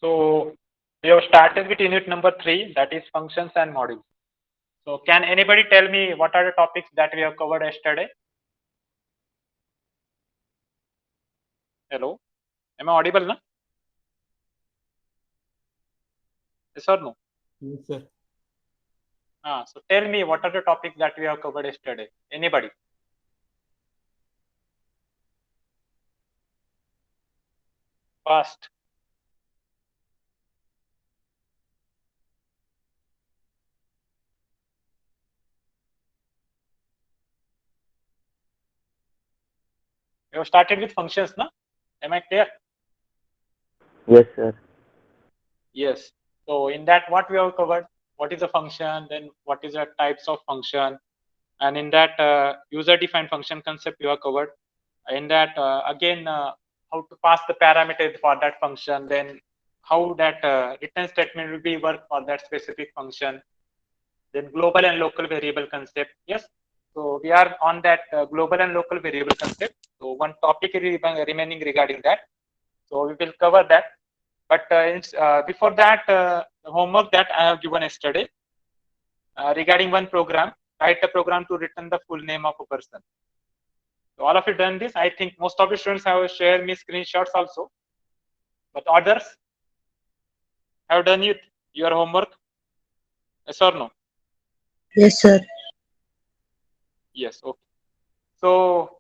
So we have started with unit number 3, that is functions and modules. So can anybody tell me what are the topics that we have covered yesterday? Hello, am I audible now? Yes or no? Yes, sir. So tell me what are the topics that we have covered yesterday? Anybody? Fast. We have started with functions, na? Am I clear? Yes, sir. Yes. So in that, what we have covered? What is a function? Then what is the types of function? And in that, user-defined function concept you have covered. In that, again, how to pass the parameters for that function. Then how that return statement will be work for that specific function. Then global and local variable concept. Yes. So we are on that global and local variable concept. So one topic is remaining regarding that. So we will cover that. But before that, the homework that I have given yesterday regarding one program, write a program to return the full name of a person. So all of you done this. I think most of the students have shared me screenshots also, but others have done it, your homework. Yes or no? Yes, sir. Yes. Okay. So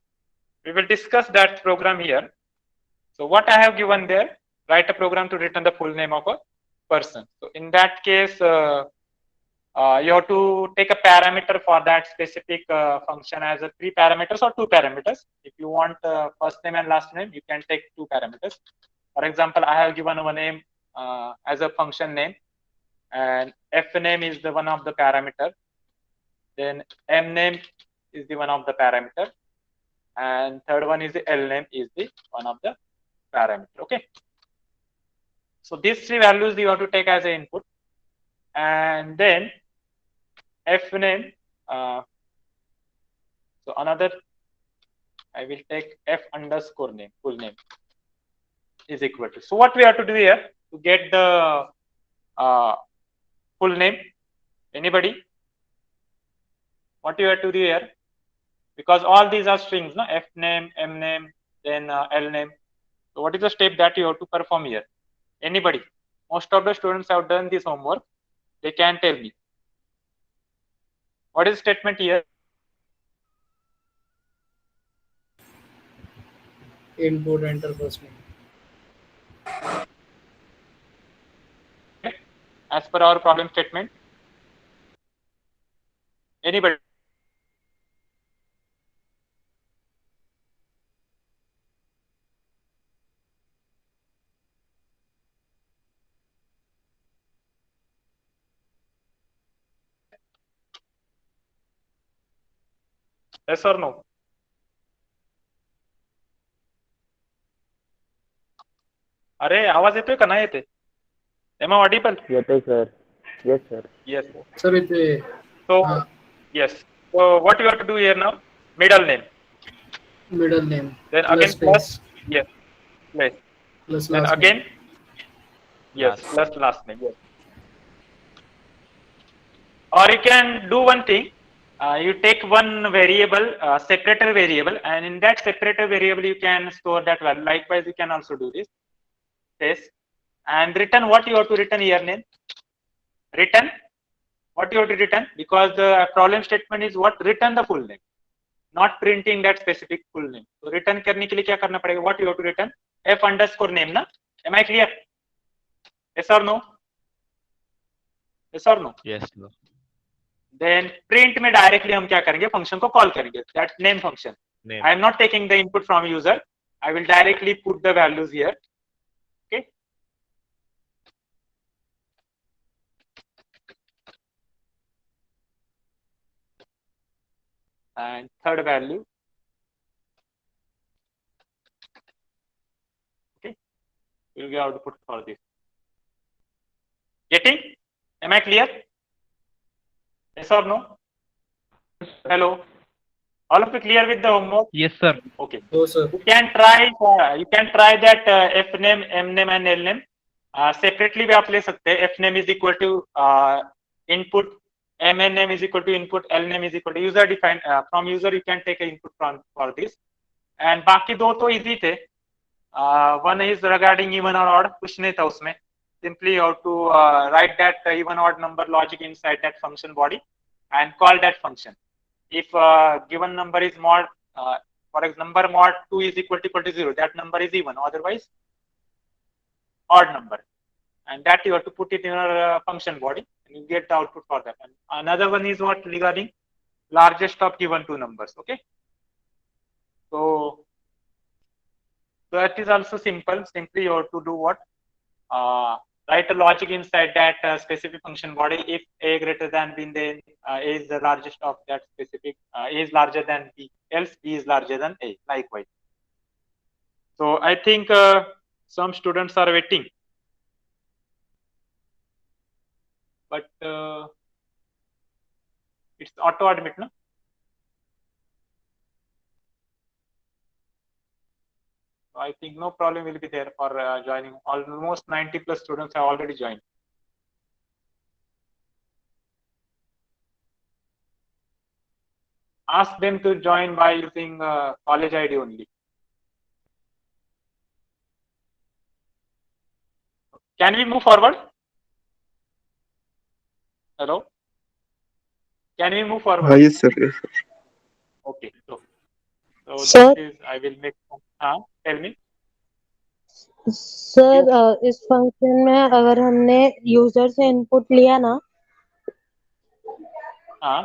we will discuss that program here. So what I have given there, write a program to return the full name of a person. So in that case, you have to take a parameter for that specific function as a 3 parameters or 2 parameters. If you want first name and last name, you can take 2 parameters. For example, I have given a name as a function name, and f name is the one of the parameter. Then m name is the one of the parameter, and third one is the l name is the one of the parameter. Okay. So these 3 values you have to take as an input, and then f name. So another, I will take f underscore name, full name is equal to. So what we have to do here to get the full name? Anybody? What you have to do here? Because all these are strings, no? F name, M name, then L name. So what is the step that you have to perform here? Anybody? Most of the students have done this homework. They can tell me. What is the statement here? Input enter first name. As per our problem statement. Anybody? Yes or no? अरे आवाज येतोय का नाही येते? Am I audible? येतोय sir. Yes, sir. Yes. Sir, इथे So yes. So what you have to do here now? Middle name. middle name Then plus again plus. space Yes. Plus. plus Then last again. name. Yes. Plus last name. Yes. Or you can do one thing. You take one variable, separator variable, and in that separator variable you can store that value. Likewise, you can also do this. Yes. And return what you have to return here name. Return what you have to return, because the problem statement is what? Return the full name, not printing that specific full name. So return करने के लिए क्या करना पड़ेगा? What you have to return? F underscore name ना? Am I clear? Yes or no? Yes or no? Yes, sir. Then print में directly हम क्या करेंगे? Function को call करेंगे. That name function. Name. I am not taking the input from user. I will directly put the values here. Okay. And third value. Okay. We will get output for this. Getting? Am I clear? Yes or no? Hello. All of you clear with the homework? Yes, sir. Okay. Oh, sir. You can try that f name, m name, and l name. Separately भी आप ले सकते हैं. F name is equal to input, M N name is equal to input, L name is equal to user define. From user you can take input from for this. And बाकी दो तो easy थे. One is regarding even और odd, कुछ नहीं था उसमें. Simply you have to write that even odd number logic inside that function body and call that function. If given number is mod, for example, number mod 2 is equal to 0, that number is even, otherwise odd number, and that you have to put it in your function body and you get the output for that. And another one is what regarding largest of given two numbers. Okay, so that is also simple. Simply you have to do what, write a logic inside that specific function body. If a greater than b, then a is the largest of that specific, a is larger than b, else b is larger than a, likewise. So I think some students are waiting, but it's auto admit, no? I think no problem will be there for joining. Almost 90 plus students have already joined. Ask them to join by using college ID only. Can we move forward? Hello? Can we move forward? Yes, sir. Yes, sir. Okay. So Sir? this is, I will make, tell me. Sir इस function में अगर हमने user से input लिया ना, हाँ,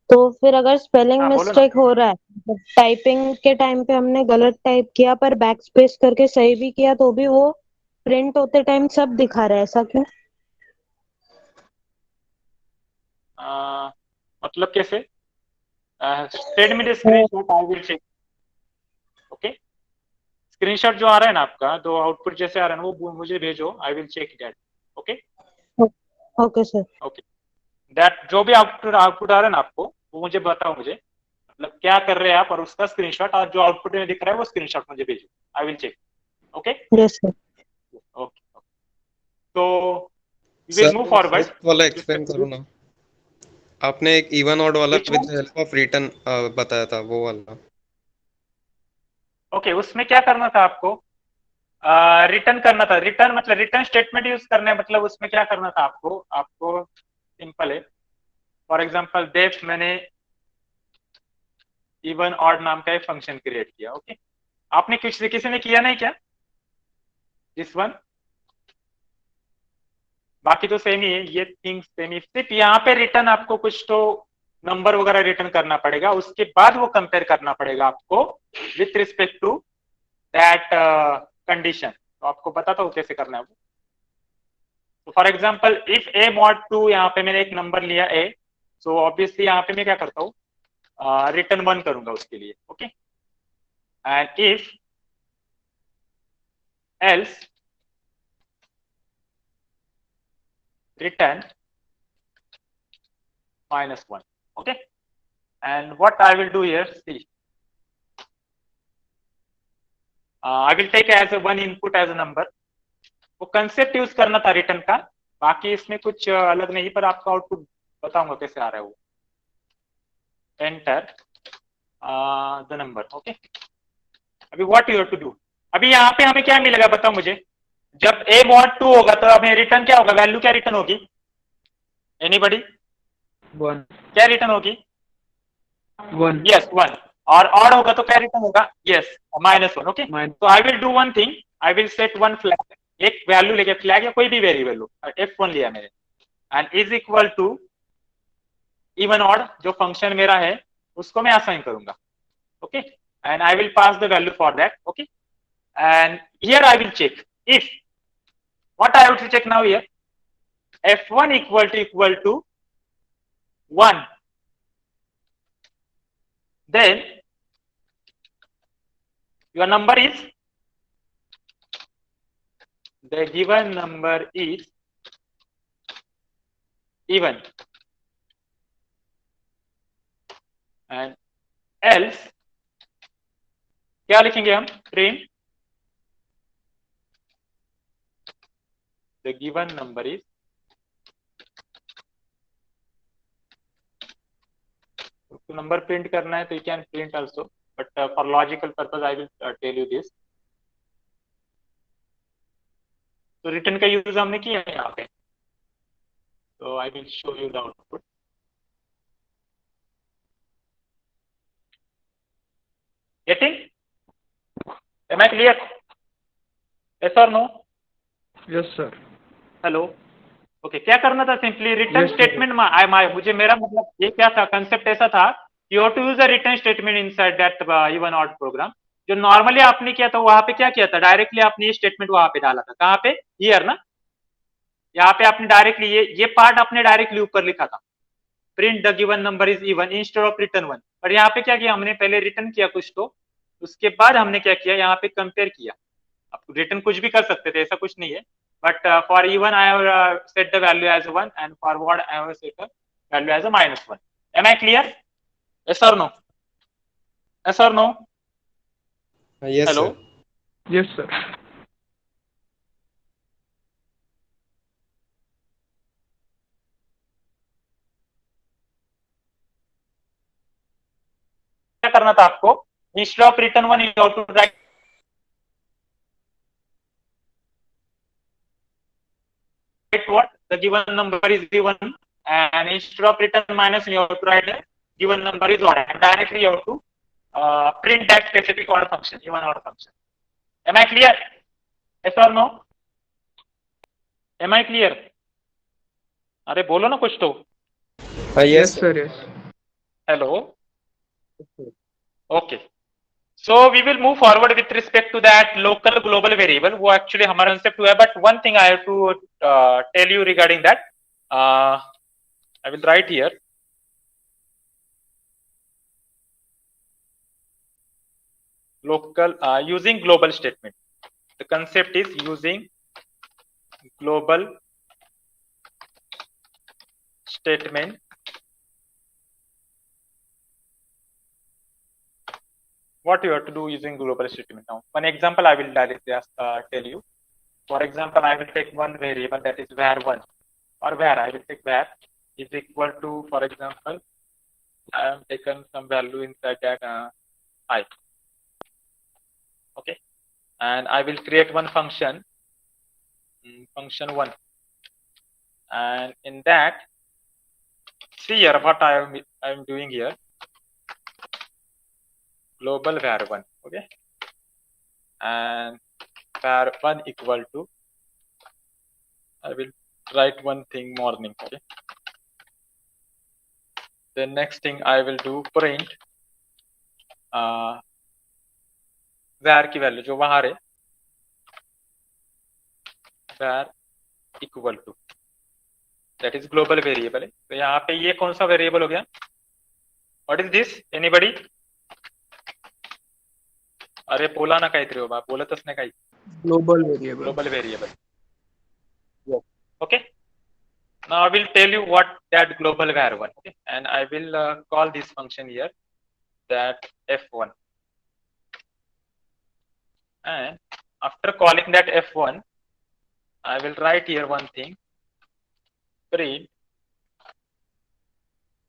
तो फिर अगर स्पेलिंग हाँ, बोलो ना. मिस्टेक हो रहा है, टाइपिंग के टाइम पे हमने गलत टाइप किया पर बैक स्पेस करके सही भी किया, तो भी वो प्रिंट होते टाइम सब दिखा रहा है, ऐसा क्यों? मतलब कैसे? send me the screenshot, I will check. Okay, screenshot जो आ रहा है ना आपका, दो आउटपुट जैसे आ रहा है ना, वो मुझे भेजो. I will check that. Okay, okay sir. Okay, that जो भी आउटपुट आ रहा है ना आपको, वो मुझे बताओ. मुझे मतलब क्या कर रहे हैं आप, और उसका स्क्रीनशॉट, और जो आउटपुट में दिख रहा है वो स्क्रीनशॉट मुझे भेजो. I will check. Okay, yes sir. Okay. तो वी विल मूव फॉरवर्ड. वाला एक्सप्लेन करो ना. आपने एक इवन ऑड वाला Which with one? Help of return बताया था, वो वाला. ओके, उसमें क्या करना था आपको? रिटर्न करना था. रिटर्न मतलब रिटर्न स्टेटमेंट यूज करना है. मतलब उसमें क्या करना था आपको सिंपल है. फॉर एग्जांपल देख, मैंने इवन ऑड नाम का एक फंक्शन क्रिएट किया. ओके, आपने किसी ने किया नहीं क्या? दिस वन, बाकी तो सेम ही है. ये थिंग सेम ही, सिर्फ यहाँ पे रिटर्न आपको कुछ तो नंबर वगैरह रिटर्न करना पड़ेगा. उसके बाद वो कंपेयर करना पड़ेगा आपको with respect to that condition. तो आपको बताता हूँ कैसे करना है वो. तो for example if a mod 2, यहाँ पे मैंने एक नंबर लिया ए, सो ऑब्वियसली यहाँ पे मैं क्या करता हूँ, रिटर्न 1 करूंगा उसके लिए. Okay, and if else return -1. Okay, and what I will do here, see, I will take as a one input as a number. वो कंसेप्ट यूज करना था रिटर्न का, बाकी इसमें कुछ अलग नहीं, पर आपका आउटपुट बताऊंगा कैसे आ रहा है वो. Enter the number. ओके, अभी what you have to do. अभी यहाँ पे हमें क्या मिलेगा बताओ मुझे. जब a mod 2 होगा तो हमें रिटर्न क्या होगा, वैल्यू क्या रिटर्न होगी? एनीबॉडी? 1. क्या रिटर्न होगी? 1. यस, 1. और ऑड होगा तो क्या रिटर्न होगा? यस, -1. ओके, तो I will do one thing. I will set one flag, एक वैल्यू लेके, फ्लैग या कोई भी वेरिएबल लो, f1 लिया मैंने, and is equal to even odd, जो फंक्शन मेरा है उसको मैं असाइन करूंगा. Okay, and I will pass the value for that. Okay, and here I will check if what I have to check now here, f1 equal to 1, then your number is, the given number is even, and else क्या लिखेंगे हम? Print the given number is number print करना है तो you can print also, but for logical purpose I will tell you this. तो return का use हमने किया है यहाँ पे, so I will show you the output. Getting? Am I clear? Yes or no? Yes, sir. Hello. Okay, क्या करना था? Simply return Yes, sir. Statement में मुझे मेरा मतलब ये क्या था, कंसेप्ट ऐसा था, you have to use a return statement inside that even odd program. जो नॉर्मली आपने किया था वहां पे क्या किया था, डायरेक्टली आपने ये स्टेटमेंट वहां पे डाला था. कहाँ पे? हियर ना, यहाँ पे आपने डायरेक्टली ये पार्ट आपने डायरेक्टली ऊपर लिखा था, print the given number is even instead of return 1. पर यहाँ पे क्या किया हमने, पहले रिटर्न किया कुछ, तो उसके बाद हमने क्या किया, यहाँ पे कंपेयर किया. आप रिटर्न कुछ भी कर सकते थे, ऐसा कुछ नहीं है, but for even I have set the value as 1 and for odd I have set the value as a -1. Am I clear? Yes or no? Yes or no? Yes, Hello? sir. Yes, sir. क्या करना था आपको, instead of return 1 you have to write what, the given number is given, and instead of return minus you have to write the given number is odd, and directly you have to print that specific odd function, even odd function. Am I clear? Yes or no? Am I clear? अरे बोलो ना कुछ तो. Yes, Yes, sir. sir. Yes. Hello. Okay. So we will move forward with respect to that local global variable वो actually हमारा concept हुआ है, but one thing I have to tell you regarding that. I will write here. Local using global statement. The concept is using global statement what you have to do using global statement. Now one example I will directly tell you. For example, I will take one variable that is var1, or var, I will take var is equal to, for example, I have taken some value inside that I. Okay, and I will create one function, function 1, and in that, see here what I am doing here, global var1, okay, and var1 equal to, I will write one thing morning, okay. The next thing I will do print var की value जो वहां है, var equal to, that is global variable है. तो यहाँ पे ये कौन सा वेरिएबल हो गया, what is this, anybody? अरे बोला ना काहीतरी बाबा, बोलतच नाही काही. Global variable. Global variable. Yes. Okay. Now I will tell you what that global var1, okay, and I will call this function here that f1, and after calling that f1 I will write here one thing, print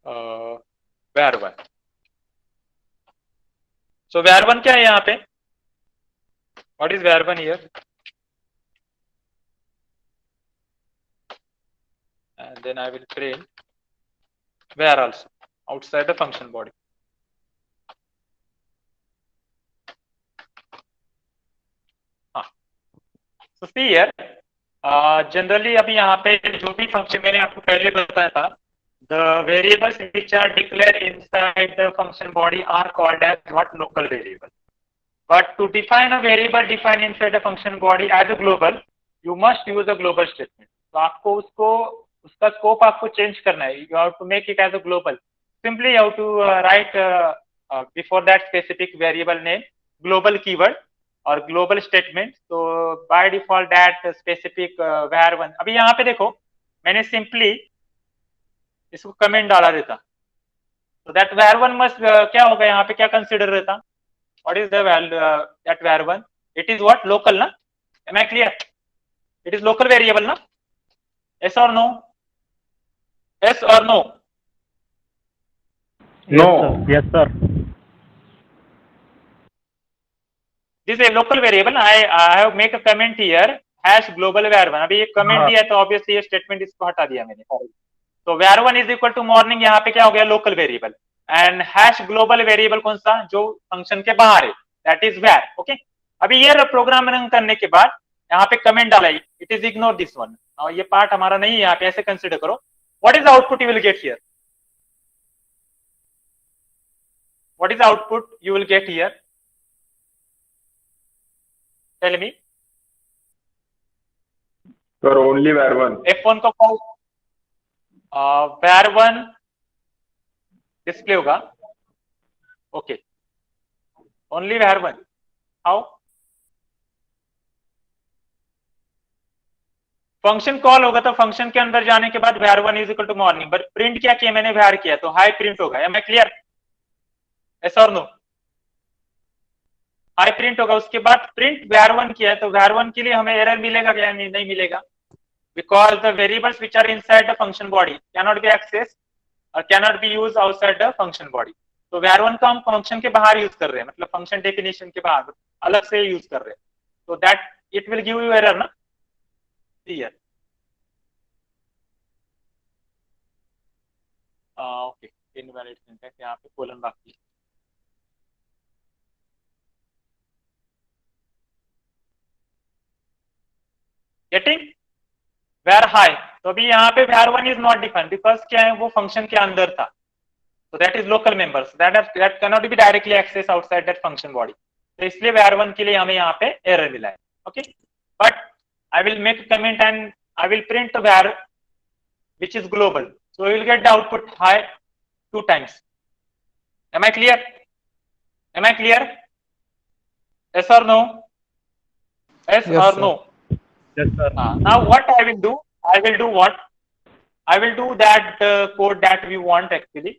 var1. So var1 क्या है यहाँ पे, what is var1 here, and then I will print var also outside the function body. So see here, generally अभी यहाँ पे जो भी function मैंने आपको पहले बताया था, the variables which are declared inside the function body are called as what, local variable. But to define a variable defined inside the function body as a global, you must use a global statement. तो आपको उसका scope आपको change करना है. You have to make it as a global. Simply you have to write before that specific variable name global keyword और global statement. So by default that specific var1. अभी यहाँ पे देखो मैंने simply इसको कमेंट डाला रहता, तो that var1 must क्या होगा यहाँ पे, क्या कंसिडर रहता, what is the value that var1, it is what, local ना. Am I clear? It is local variable, na? Yes or no? Yes or no? No. Yes, sir. This is a local variable. I have make a comment here. Hash global var1. अभी ये comment दिया तो obviously ये statement इसको हटा दिया मैंने. तो var1 is equal to morning. यहाँ पे क्या हो गया? Local variable. And hash global variable कौन सा? जो function के बाहर है. That is var. Okay. अभी ये प्रोग्राम रन करने के बाद यहाँ पे कमेंट डाला. It is ignore this one. और ये पार्ट हमारा नहीं है. यहाँ पे ऐसे कंसिडर करो. What is the output you will get here? What is the output you will get here? Tell me. Sir, only var1. F1 का कॉल var1 डिस्प्ले होगा. ओके. Only var1. हाउ? फंक्शन कॉल होगा तो function के अंदर जाने के बाद var1 is equal to morning. But print क्या किया मैंने? var किया तो हाई प्रिंट होगा. Am I clear? यस और नो? हाई प्रिंट होगा. उसके बाद प्रिंट var1 किया तो var1 के लिए हमें एरर मिलेगा क्या? नहीं मिलेगा. Because the variables which are inside the function body can not be access और can not be use outside the function body. तो var1 को हम फंक्शन के बाहर यूज कर रहे हैं, मतलब फंक्शन डेफिनेशन के बाहर अलग से यूज कर रहे हैं. तो that it will give you error ना. क्लियर? ओके. Invalid syntax. यहाँ पे कोलन बाकी. गेटिंग? var high. तो अभी यहाँ पे var1 is not defined because क्या है? वो फंक्शन के अंदर था. तो that is local members. That can not be directly access outside that function body. तो इसलिए var1 के लिए हमें यहाँ पे एरर मिला है. Okay. But I will make comment and I will print var which is global. So you will get the output high 2 times. Am I clear? Am I clear? Yes or no? Yes, Yes, or sir. no? Yes, sir. Now what I will do? I will do what? I will do that code that we want actually.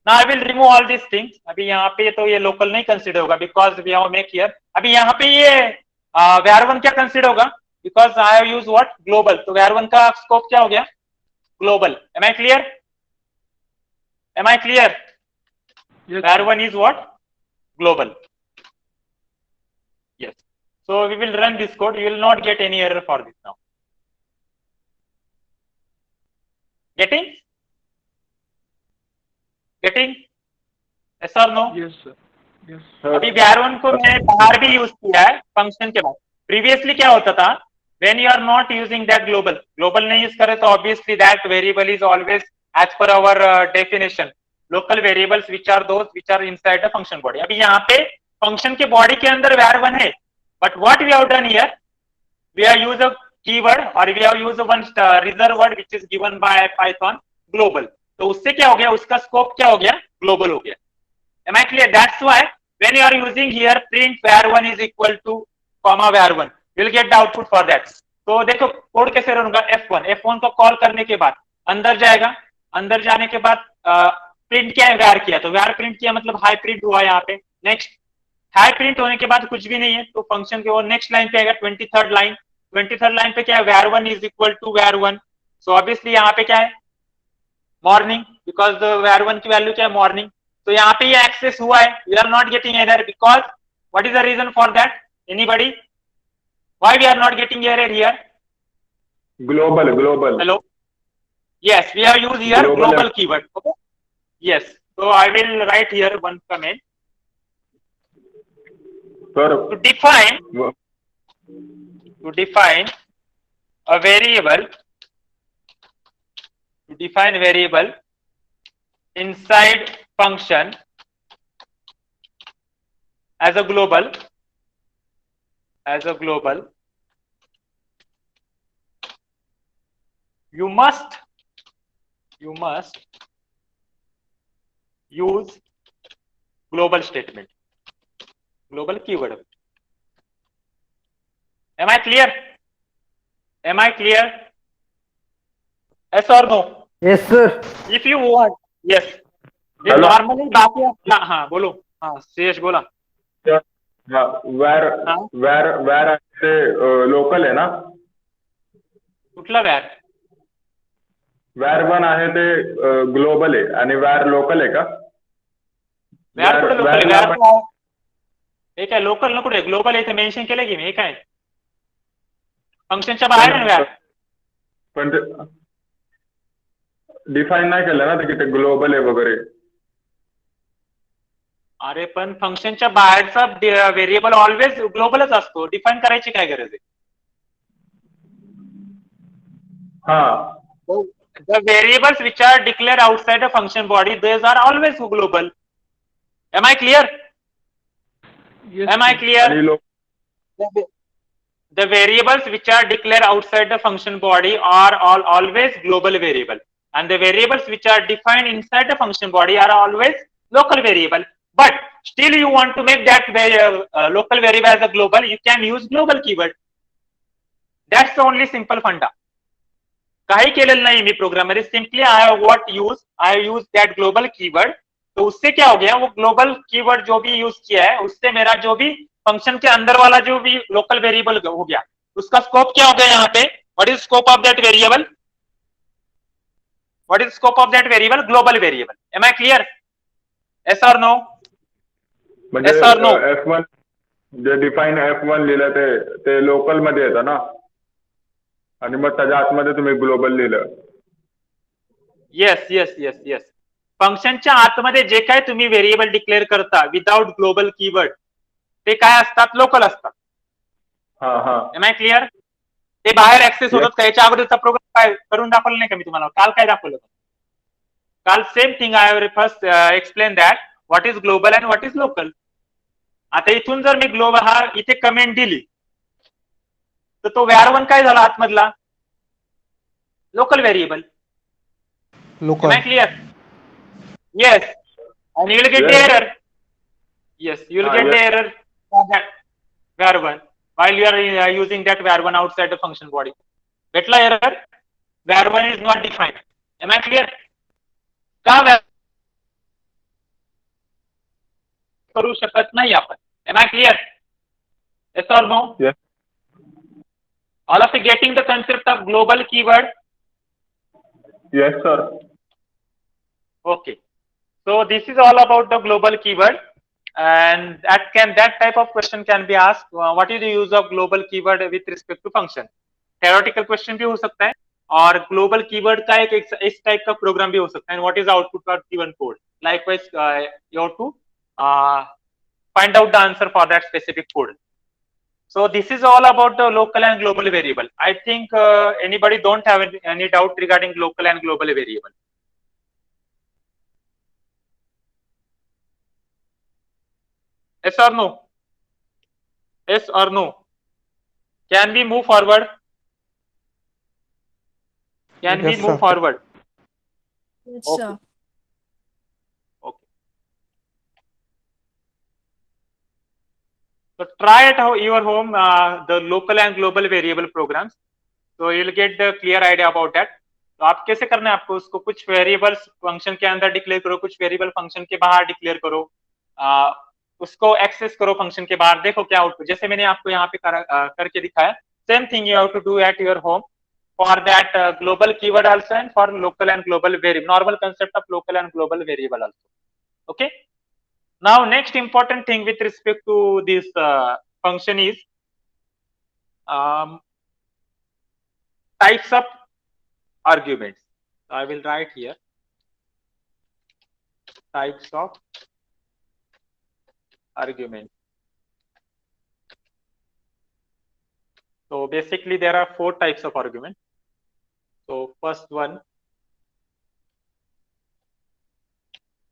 Now I will remove all these things. अभी यहाँ पे तो ये local नहीं consider होगा because we have make here. अभी यहाँ पे ये var1 क्या consider होगा? Because I have used what? Global. तो var1 का scope क्या हो गया? Global. Am I clear? Am I clear? Yes, var1 is what? Global. Yes. So we will run this code. You will not get any error for this now. Getting? Getting? Yes or no? yes, sir. Yes. अभी var1 को मैंने बाहर भी use किया है function के बाद. Previously क्या होता था? When you are not using that global नहीं यूज करे तो obviously that variable is always as per our definition. Local variables which are those which are inside the function body. अभी यहाँ पे function के body के अंदर var1 है. But what we have done here? We have used a keyword or we have used one reserve word which is given by Python global. तो उससे क्या हो गया? उसका scope क्या हो गया? Global हो गया. Am I clear? That's why when you are using here print var1 is equal to comma var1, you will get the output for that. तो देखो कोड कैसे रन होगा? F1 को कॉल करने के बाद अंदर जाएगा. अंदर जाने के बाद प्रिंट क्या है? var किया तो var प्रिंट किया मतलब हाई प्रिंट हुआ यहाँ पे. नेक्स्ट हाई प्रिंट होने के बाद कुछ भी नहीं है तो फंक्शन के वो नेक्स्ट लाइन पे आएगा 23rd लाइन. 23rd लाइन पे क्या है? var1 is equal to var1. So obviously यहाँ पे क्या है? मॉर्निंग. बिकॉज var1 की वैल्यू क्या है? मॉर्निंग. तो यहाँ पे ये एक्सेस हुआ है. We are not getting error because what is the reason for that? Anybody? Why we are not getting error here? Global. Hello? Yes, we have used here global keyword. Okay? Yes. So I will write here one comment. Sir. To define a variable, inside function as a global, you must use global statement, global keyword. Am I clear? Yes or no? Yes, sir. If you want, yes. ये Hello? normally बाकी हाँ बोलो. हाँ शेष बोला. हाँ, var हाँ? ऐसे लोकल है ना. कुठला व्यार? वॅर 1 आहे ते ग्लोबल आहे आणि वॅर लोकल आहे का? व्यार कुठे लोकल? वॅरला व्यार आपण- हे काय लोकल ना कुठे? ग्लोबल इथे मेन्शन केलं की मी. हे काय फंक्शनच्या बाहेर आहे व्यार. पण ते डिफाईन नाही केलं ना ते की ते ग्लोबल आहे वगैरे. अरे पण फंक्शनच्या बाहेरचा व्हेरिएबल ऑलवेज ग्लोबलच असतो. डिफाईन करायची काय गरज आहे? हा. The variables which are declared outside the function body, those are always global. Am I clear? Yes, Am I sir. clear? आणि The variables which are declared outside the function body are always global variable, and the variables which are defined inside the function body are always local variable. But still you want to make that local variable as a global, you can use global keyword. That's the only simple funda. काही केलेलं नहीं मी programme में, simply I use that global keyword. तो उससे क्या हो गया, वो ग्लोबल कीवर्ड जो भी यूज किया है उससे मेरा जो भी फंक्शन के अंदर वाला जो भी लोकल वेरिएबल हो गया, उसका स्कोप क्या हो गया यहाँ पे? What is scope of that variable? What is scope of that variable? Global variable. Am I clear? Yes और नो? म्हणजे Yes or no? F1 जे डिफाईन F1 लिहिलं ते लोकल मध्ये येतं ना, आणि मग त्याच्या आतमध्ये तुम्ही ग्लोबल लिहिलं. Yes yes yes yes. फंक्शनच्या आतमध्ये जे काय तुम्ही व्हेरिएबल डिक्लेअर करता विदाउट ग्लोबल कीवर्ड, ते काय असतात? लोकल असतात. हा हा. Am I clear? ते बाहेर ऍक्सेस Yes. होतात का? याच्या अगोदरचा प्रोग्राम काय करून दाखवलं नाही का मी तुम्हाला? काल काय दाखवलं? काल same thing I first explain that what is global and what is local. आता इथून जर मी ग्लोबल हा इथे कमेंट दिली तर तो व्यार1 काय झाला आतमधला? Local variable. local. Am I clear? Yes. And you will get the Yes. error. Yes, you will get yes. the error for that var1 while you are using that var1 outside the function body. Getla error? var1 is not defined. Am I clear? का करू शकत नाही आपण? Am I clear? Yes or no? Yes. All of you getting the concept of global keyword? Yes, sir. Okay. So this is all about the global keyword, and that type of question can be asked. What is the use of global keyword with respect to function? Theoretical question भी हो सकता है, और global keyword का एक इस type का programme भी हो सकता है. And what is the output of given code? Likewise, you have to find out the answer for that specific code. So this is all about the local and global variable. I think anybody don't have any doubt regarding local and global variable. Yes or no? Yes or no? Can we move forward? Can we Yes, move sir. forward? Yes, Okay. sir. Okay. So try at your home the local and global variable programs. So you'll get the clear idea about that. तो आप कैसे करना है आपको? उसको कुछ variables function के अंदर डिक्लेयर करो, कुछ वेरिएबल फंक्शन के बाहर डिक्लेयर करो, उसको एक्सेस करो फंक्शन के बाहर, देखो क्या आउटपुट. जैसे मैंने आपको यहाँ पे करके दिखाया, same thing you have to do at your home for that global keyword also and for local and global variable, normal concept of local and global variable also. Okay. Now next important thing with respect to this function is types of arguments. So I will write here types of arguments. So basically there are 4 types of arguments. So first one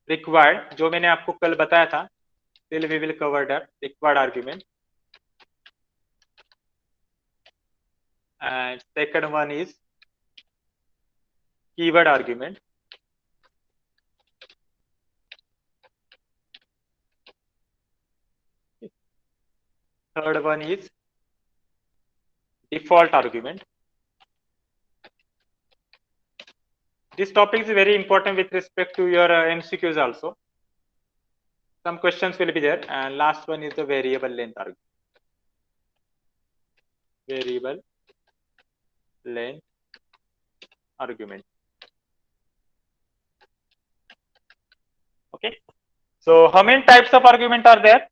required, जो मैंने आपको कल बताया था, still we will cover that required argument. And second one is keyword argument. Third one is default argument. This topic is very important with respect to your MCQs also. Some questions will be there. And last one is the variable length argument. Variable length argument. Okay. So how many types of argument are there?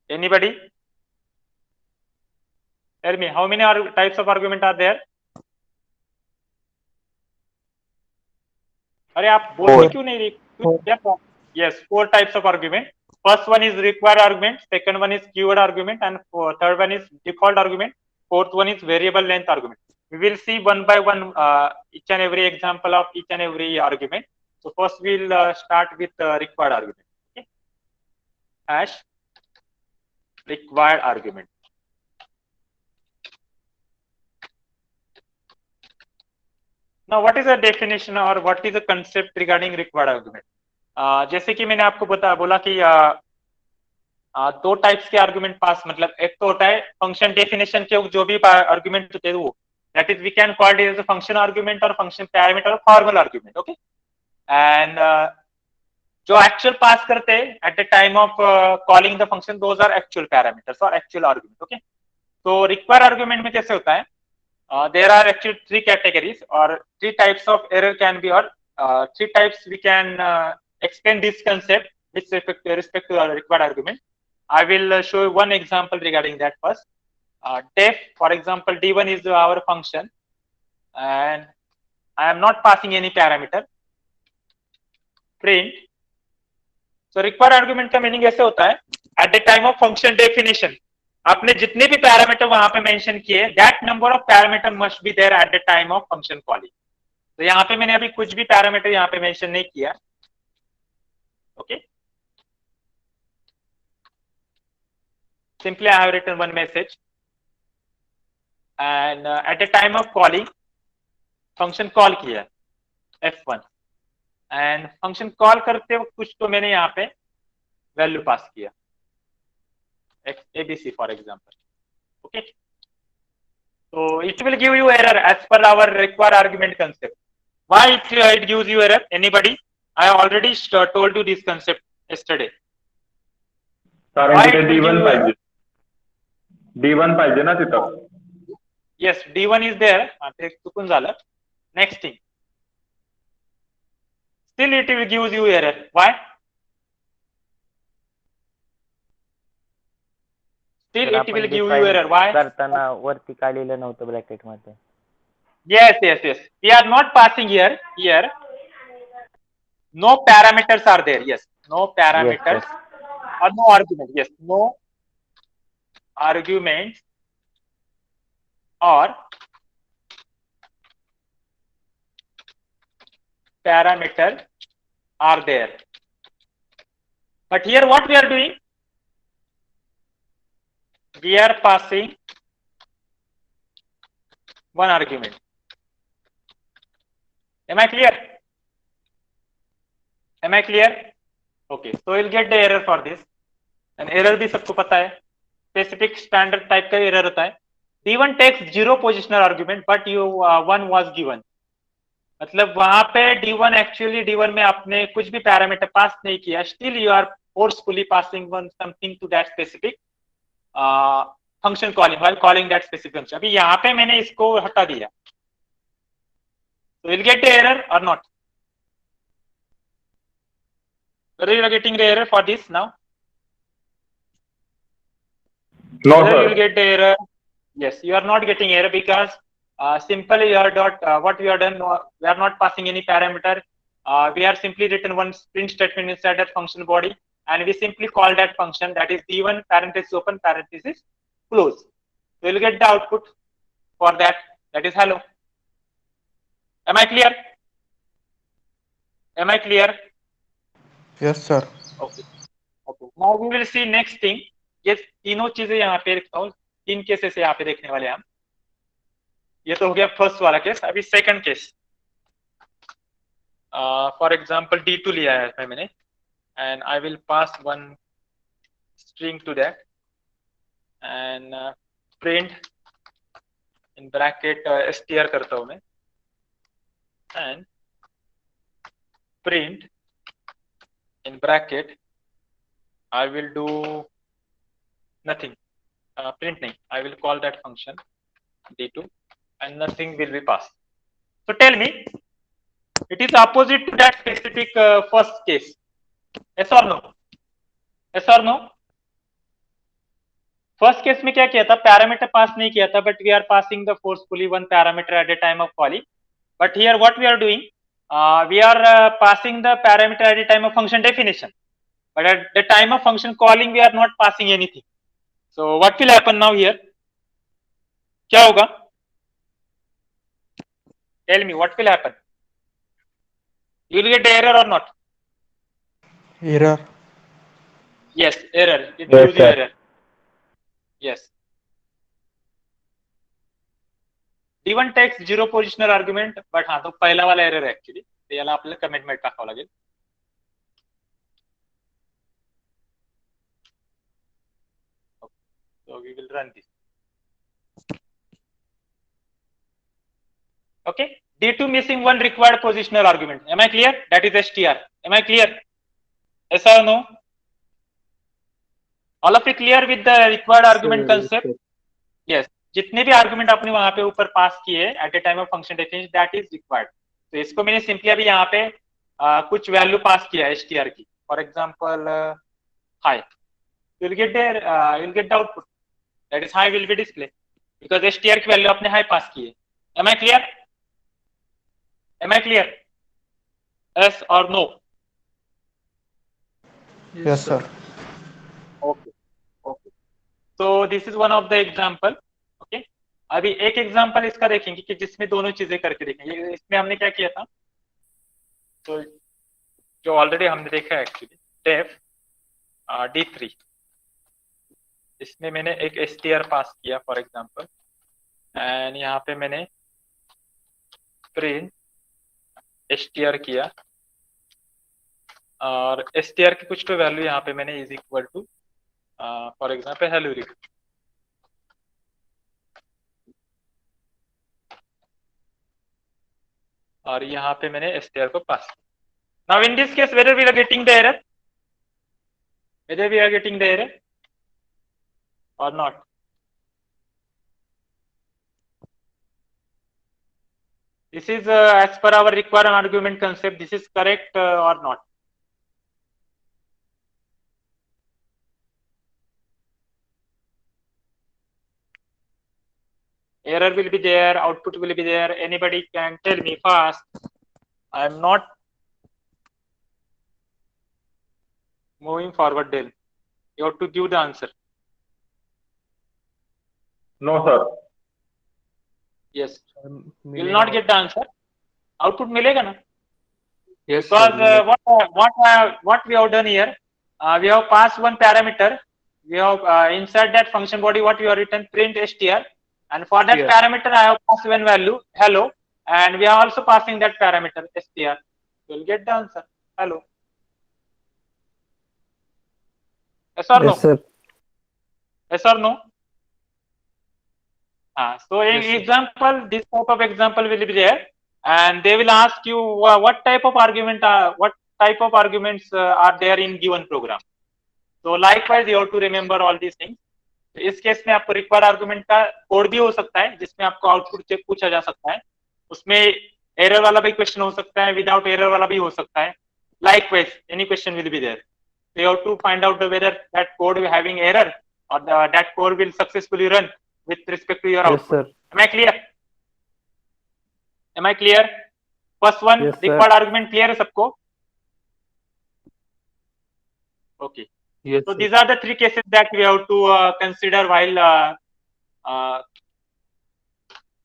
Anybody? Tell me, how many types of argument are there? अरे आप बोलते क्यों नहीं रही? Yes, 4 types of argument. First one is required argument, second one is keyword argument, and third one is default argument. Fourth one is variable length argument. We will see one by one each and every example of each and every argument. So first we'll start with required argument. Okay? Hash required argument. Now, what is the definition or what is the concept regarding required argument? जैसे कि मैंने आपको बोला कि दो types के argument पास, मतलब एक तो होता है फंक्शन डेफिनेशन के जो भी आर्गुमेंट होते हैं वो, that is we can call it as a function argument और फंक्शन पैरामीटर और फॉर्मल आर्गुमेंट. ओके. एंड जो एक्चुअल पास करते हैं at the time of calling the function, those are actual parameters और एक्चुअल आर्गुमेंट. ओके. तो require argument में कैसे होता है? There are actually 3 categories or 3 types of error can be, or 3 types we can explain this concept with respect to our required argument. I will show you one example regarding that first. Def, for example, d1 is our function and I am not passing any parameter. Print. So required argument का meaning ऐसे होता है, at the time of function definition आपने जितने भी parameter वहां पे mention किए, that number of parameter must be there at the time of function calling. तो यहाँ पे मैंने अभी कुछ भी पैरामीटर यहाँ पे मेंशन नहीं किया. Okay. Simply I have written one message and at the time of calling function call किया f1 एंड फंक्शन कॉल करते वक्त कुछ तो मैंने यहाँ पे वैल्यू पास किया, ABC for example. Okay. So it will give you error as per our required argument concept. Why it gives you error? Anybody? I already told you this concept yesterday. कारण की ते D1 पाहिजे. D1 पाहिजे ना तिथं. Yes, D1 is there. ते चुकून झालं. Next thing. Still it will give you error. Why? Still it will give you error. Why? करताना वरती काढलेलं नव्हतं ब्रॅकेट मध्ये. Yes. We are not passing here. Here, no parameters are there. Yes, no parameters or no argument. Yes, no arguments or parameter are there. But here, what we are doing? We are passing one argument. Am I clear? Am I clear? Okay, so you'll get the error for this. And error भी सबको पता है, specific standard type का error होता है. D1 takes 0 positional argument, but one was given. मतलब वहां पे D1 actually D1 में आपने कुछ भी पैरामीटर पास नहीं किया, still you are forcefully passing something to that specific function calling while calling that specific function. अभी यहाँ पे मैंने इसको हटा दिया, so we'll get the error or not? Whether you are getting the error for this now? No Whether you sir. will get the error? Yes, you are not getting error because simply you are what we are done. We are not passing any parameter. We are simply written one print statement inside that function body, and we simply call that function, that is D1 parenthesis open parenthesis close. So you will get the output for that. That is hello. Am I clear? Am I clear? Yes, sir. Okay. Now we will see next thing. ये तीनों चीजें यहाँ पे लिखता हूँ, 3 cases यहाँ पे देखने वाले हैं हम. ये तो हो गया फर्स्ट वाला केस. अभी second case. For example D2 लिया है मैंने, and I will pass one string to that and print in bracket str करता हूँ मैं, and print in bracket I will do nothing. Print names. I will call that function D2 and nothing will be passed. So tell me, It is opposite to that specific first case. Yes or no? Yes or no? First case में क्या किया था, parameter pass नहीं किया था, but we are passing the forcefully one parameter at the time of calling. But here what we are doing, we are passing the parameter at the time of function definition, but at the time of function calling we are not passing anything. So what will happen now here? क्या होगा? Tell me what will happen. You will get the error or not? Error. Yes, error. It Yes, gives you sir. error. Yes. D1 takes zero positional argument, but हाँ तो पहिला वाला error आहे actually. ते याला आपल्याला comment मध्ये टाकावं लागेल. So we will run this. Okay. D2 missing one required positional argument. Am I clear? That is str. Am I clear? Yes or no? All of you clear with the required argument concept? Yes. जितने भी argument आपने वहां पे ऊपर पास किए eight the time of function definition that is required. तो इसको मैंने सिंपली अभी यहाँ पे कुछ वैल्यू पास किया है str की. For example hi, you will get the output that is hi will be display because str की वैल्यू आपने हाई पास की है. Am I clear? Am I clear? Yes और no? Yes, sir. Okay okay. so this is one of the example. okay, अभी एक example इसका देखेंगे कि जिसमें दोनों चीजें करके देखेंगे. इसमें हमने क्या किया था, तो जो ऑलरेडी हमने देखा है एक्चुअली डेफ D3, इसमें मैंने एक str पास किया फॉर एग्जांपल, एंड यहाँ पे मैंने प्रिंट str किया और str की कुछ तो वैल्यू यहाँ पे मैंने is equal to for example hello लिखा. और यहाँ पे मैंने str को पास किया. Now in this case whether we are getting the error, whether we are getting the error or not. This is as per our required argument concept. This is correct or not? Error will be there, output will be there. Anybody can tell me fast. I am not moving forward then. You have to give the answer. No sir. Yes. You will not get the answer. Output मिलेगा ना? Yes, Because sir. what we have done here, we have passed one parameter. We have inside that function body what we have written print str, and for that Yes. parameter I have passed one value hello, and we are also passing that parameter str. You will get the answer hello. Yes or no? Yes, sir. Yes or no? So in Yes, sir. example, this type of example will be there, and they will ask you what type of argument what type of arguments are there in given program. So likewise you have to remember all these things. इस case में आपको required argument का code भी हो सकता है जिसमें आपको आउटपुट चेक पूछा जा सकता है. उसमें एरर वाला भी क्वेश्चन हो सकता है, विदाउट एरर वाला भी हो सकता है. Likewise any question will be there. So you have to find out whether that code will having error or that code will successfully run with respect to your Yes, output. sir. Am I clear? Am I clear? First one, Yes, sir. required argument clear है सबको? Okay. Yes, So sir. these are the three cases that we have to consider while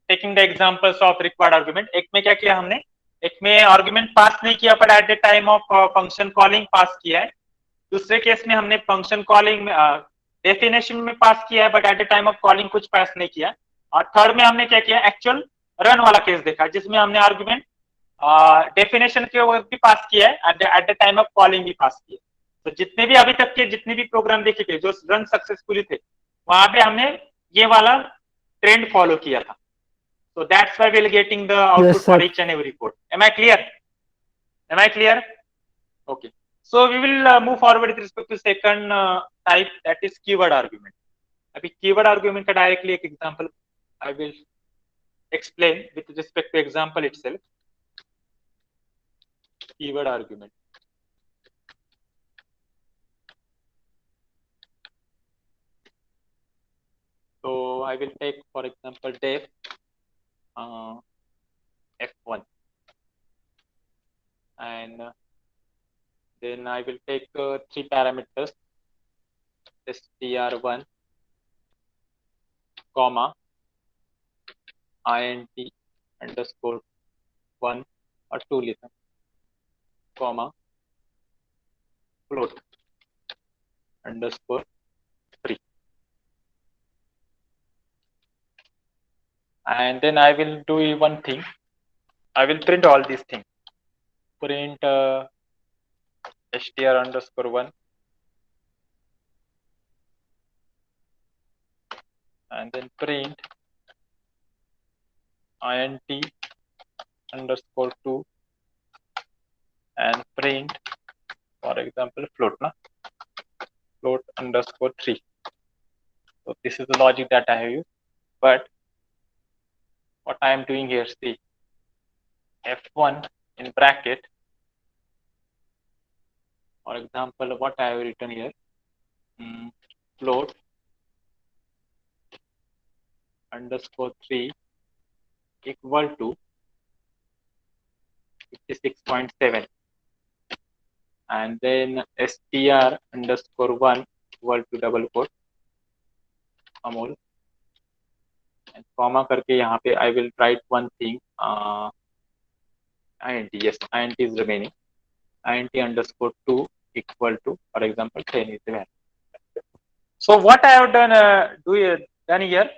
taking the examples of required argument. एक में क्या किया हमने? एक में argument पास नहीं किया पर at the time of function calling पास किया है. दूसरे केस में हमने function calling डेफिनेशन में पास किया है but at the time of calling कुछ पास नहीं किया. और थर्ड में हमने क्या किया, एक्चुअल रन वाला केस देखा जिसमें हमने आर्गुमेंट डेफिनेशन के वक्त भी पास किया है, at the time of calling भी पास किया. तो जितने भी अभी तक के जितने भी प्रोग्राम देखे थे जो रन सक्सेसफुली थे वहां पे हमने ये वाला ट्रेंड फॉलो किया था. So that's why we're getting the output Yes, sir. for each and every code. Am I clear? Am I clear? Okay. So we will move forward with respect to second type, that is keyword argument. अभी keyword argument का directly एक example I will explain with respect to example itself. keyword argument. So I will take, for example, def f1, and then I will take 3 parameters, str1, comma, int underscore 1 or 2 listen, comma, float underscore 3. And then I will do one thing. I will print all these things. Print str underscore 1, and then print int underscore 2, and print, for example, float underscore 3. So this is the logic that I have used. But what I am doing here, see, f1 in bracket, for example, what I have written here, float underscore 3 equal to 56.7, and then str underscore 1 equal to double quote Amol, and comma करके यहाँ पे I will write one thing, int, yes, int is remaining, int underscore 2 equal to, for example, 10 is the value. So what I have done done here?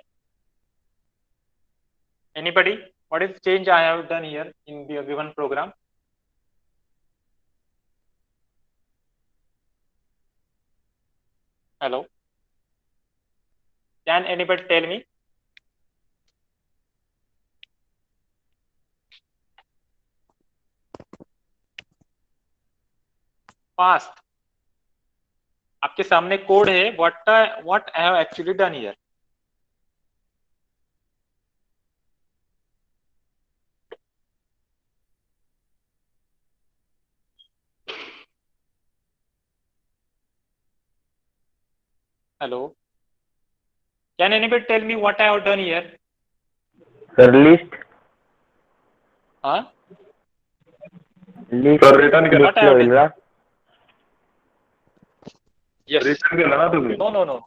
Anybody? What is the change I have done here in the given program? Hello? Can anybody tell me? Fast. आपके सामने code है. What I have actually done here? Hello? Can anybody tell me what I have done here? Sir list Huh? List sir return केलं What I have होईल done? का? Yes. Return केलं ना तुम्ही? No.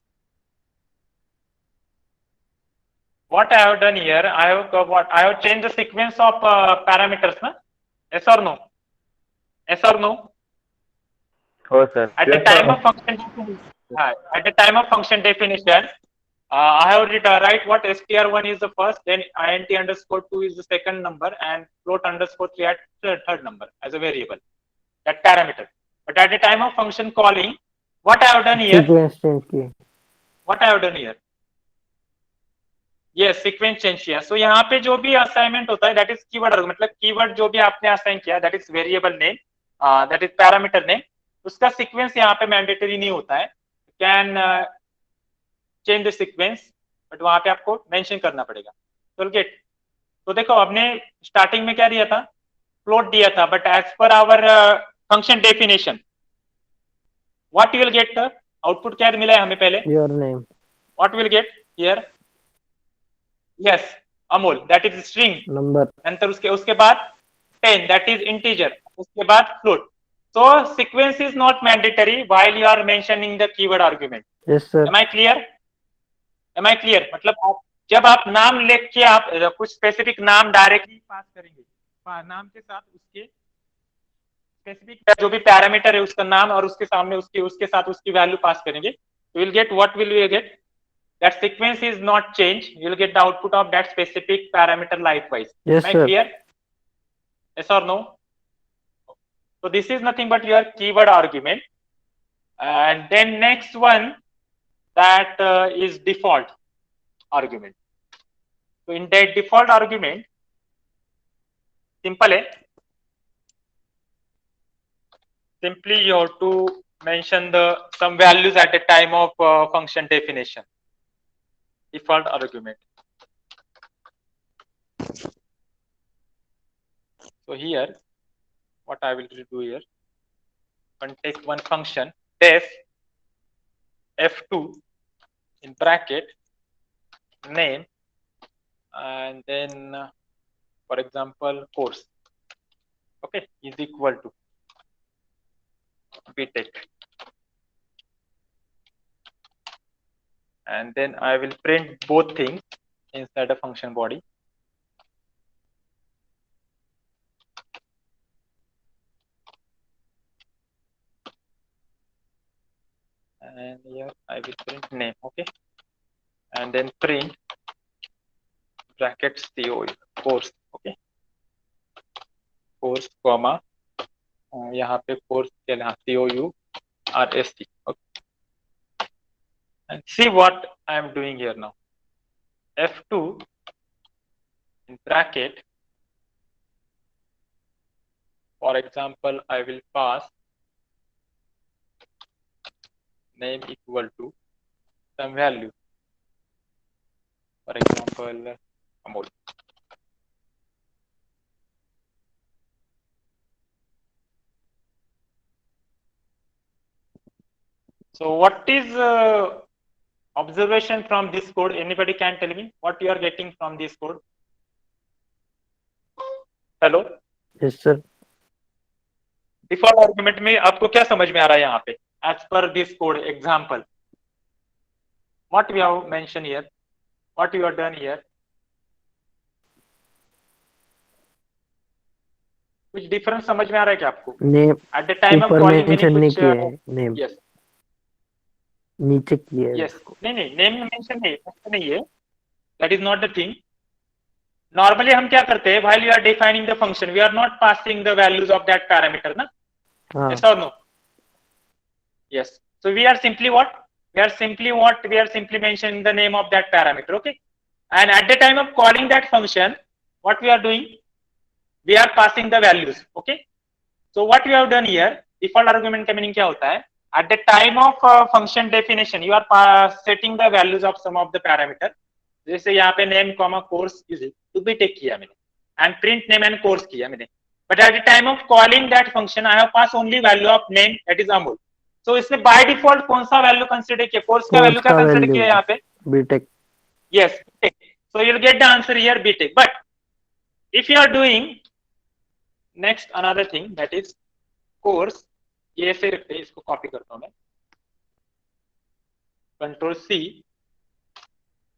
What I have done here, I have changed the sequence of parameters, na? Yes or no? Yes or no? हो sir. At the Yes, time sir. of function definition, at the time of function definition, I have write what str1 is the first, then int underscore 2 is the second number, and float underscore 3 at the third number as a variable, that parameter. But at the time of function calling, what I have done here? Sequence change की. What I have done here? Yes, sequence change किया. So यहाँ पे जो भी assignment होता है, that is keyword, मतलब keyword जो भी आपने assign किया, that is variable name, that is parameter name, उसका sequence यहाँ पे mandatory नहीं होता है. Can change the sequence, but वहाँ पे आपको mention करना पड़ेगा. So get. तो देखो हमने starting में क्या दिया था? Float दिया था, but as per our function definition, what you will get? Output क्या मिला है हमें पहले? Your name. What will get here? Yes, Amol, that is string. Number. नंतर उसके बाद 10, that is integer. उसके बाद float. So sequence is not mandatory while you are mentioning the keyword argument. Yes sir. Am I clear? Am I clear? मतलब जब आप नाम लिख के आप कुछ स्पेसिफिक नाम डायरेक्टली पास करेंगे, नाम के साथ उसके स्पेसिफिक जो भी पैरामीटर है उसका नाम और उसके सामने उसके साथ उसकी वैल्यू पास करेंगे, तो will get what will we get? That sequence is not changed. You will get the output of that specific parameter likewise. Yes, Am I sir. clear? Yes or no? So this is nothing but your keyword argument. And then next one, that is default argument. So in that default argument, simple hai. Simply you have to mention some values at the time of function definition. Default argument. So here what I will do here, and take one function def f2 in bracket name, and then for example course, okay, is equal to btech, and then I will print both things inside a function body. And here I will print name, okay, and then print brackets COU course, okay, course comma यहाँ पे course के लिए COU RST, okay, and see what I am doing here now. F2 in bracket, for example, I will pass name equal to some value, for example Amol. So what is observation from this code? Anybody can tell me what you are getting from this code? Hello? Yes, sir. Default argument में आपको क्या समझ में आ रहा है यहाँ पे? As per this code example, what we have mentioned here, what you have done here, कुछ डिफरेंस समझ में आ रहा है क्या आपको? Name At the time of ऊपर calling मेंशन नहीं किया है, कुछ नेम yes नीचे किया है yes उसको। नहीं नेम मेंशन नहीं है, that is not the thing. Normally हम क्या करते हैं, while you are defining the function, we are not passing the values of that parameter, ना? हाँ Yes or no? Yes. So we are simply what? We are simply mentioning the name of that parameter, okay? And at the time of calling that function, what we are doing? We are passing the values, okay? So what we have done here, default argument का meaning क्या होता है? At the time of function definition, you are setting the values of some of the parameter. जैसे यहाँ पे name, course is to be take किया मैंने, and print name and course किया मैंने. But at the time of calling that function, I have passed only value of name, that is Amol. So इसने by default कौन सा value consider किया? Course का value क्या consider किया यहाँ पे? BTech. Yes, BTech. So you'll get the answer here, BTech. But if you are doing next another thing, that is course, ये ऐसे रखते हैं, इसको कॉपी करता हूं मैं, Control C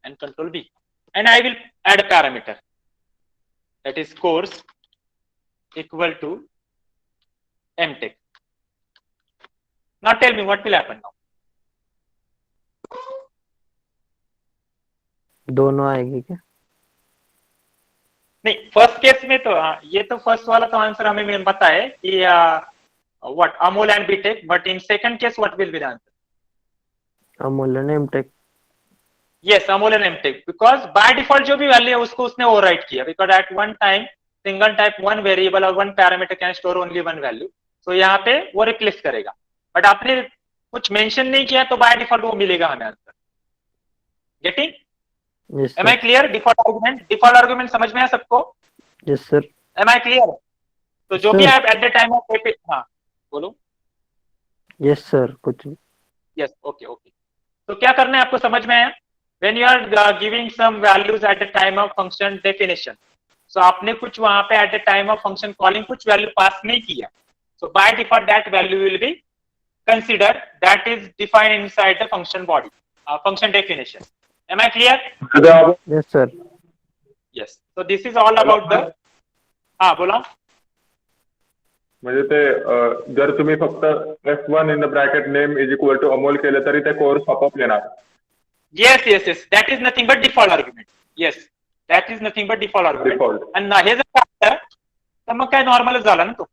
and Control V, and I will add a parameter, that is course equal to MTech. Now tell me what will happen now. दोनों आएगी क्या? नहीं, फर्स्ट केस में तो ये तो फर्स्ट वाला तो आंसर हमें पता है कि what Amol and BTech, but in second case what will be the answer? अमूल्य ने MTech. Yes, Amol and MTech, because by default जो भी वैल्यू है उसको उसने ओवरराइट किया, because at one time single type one variable or one parameter can store only one value, so यहाँ पे वो रिप्लेस करेगा, बट आपने कुछ मेंशन नहीं किया तो बाय डिफॉल्ट वो मिलेगा हमें answer. Getting? Yes am I clear? Default argument समझ में है सबको? Yes sir. Am I clear? तो जो भी आप एट द टाइम ऑफ हाँ बोलो. यस सर कुछ यस ओके ओके. तो क्या करना है आपको समझ में आया? When you are giving some values at the time of function definition, so आपने कुछ वहां पे at the time of function calling कुछ value pass नहीं किया, so by default that value will be considered, that is defined inside the function body, function definition. Am I clear? Yes sir. Yes. So this is all about the हाँ बोला. म्हणजे ते जर तुम्ही फक्त F1 in the bracket name is equal to Amol केलं तरी ते कोर्स पॉपअप येणार. Yes. That is nothing but default argument. Yes. That is nothing but default argument. Default. आणि हे जर झालं तर मग काय नॉर्मलच झाला ना तो.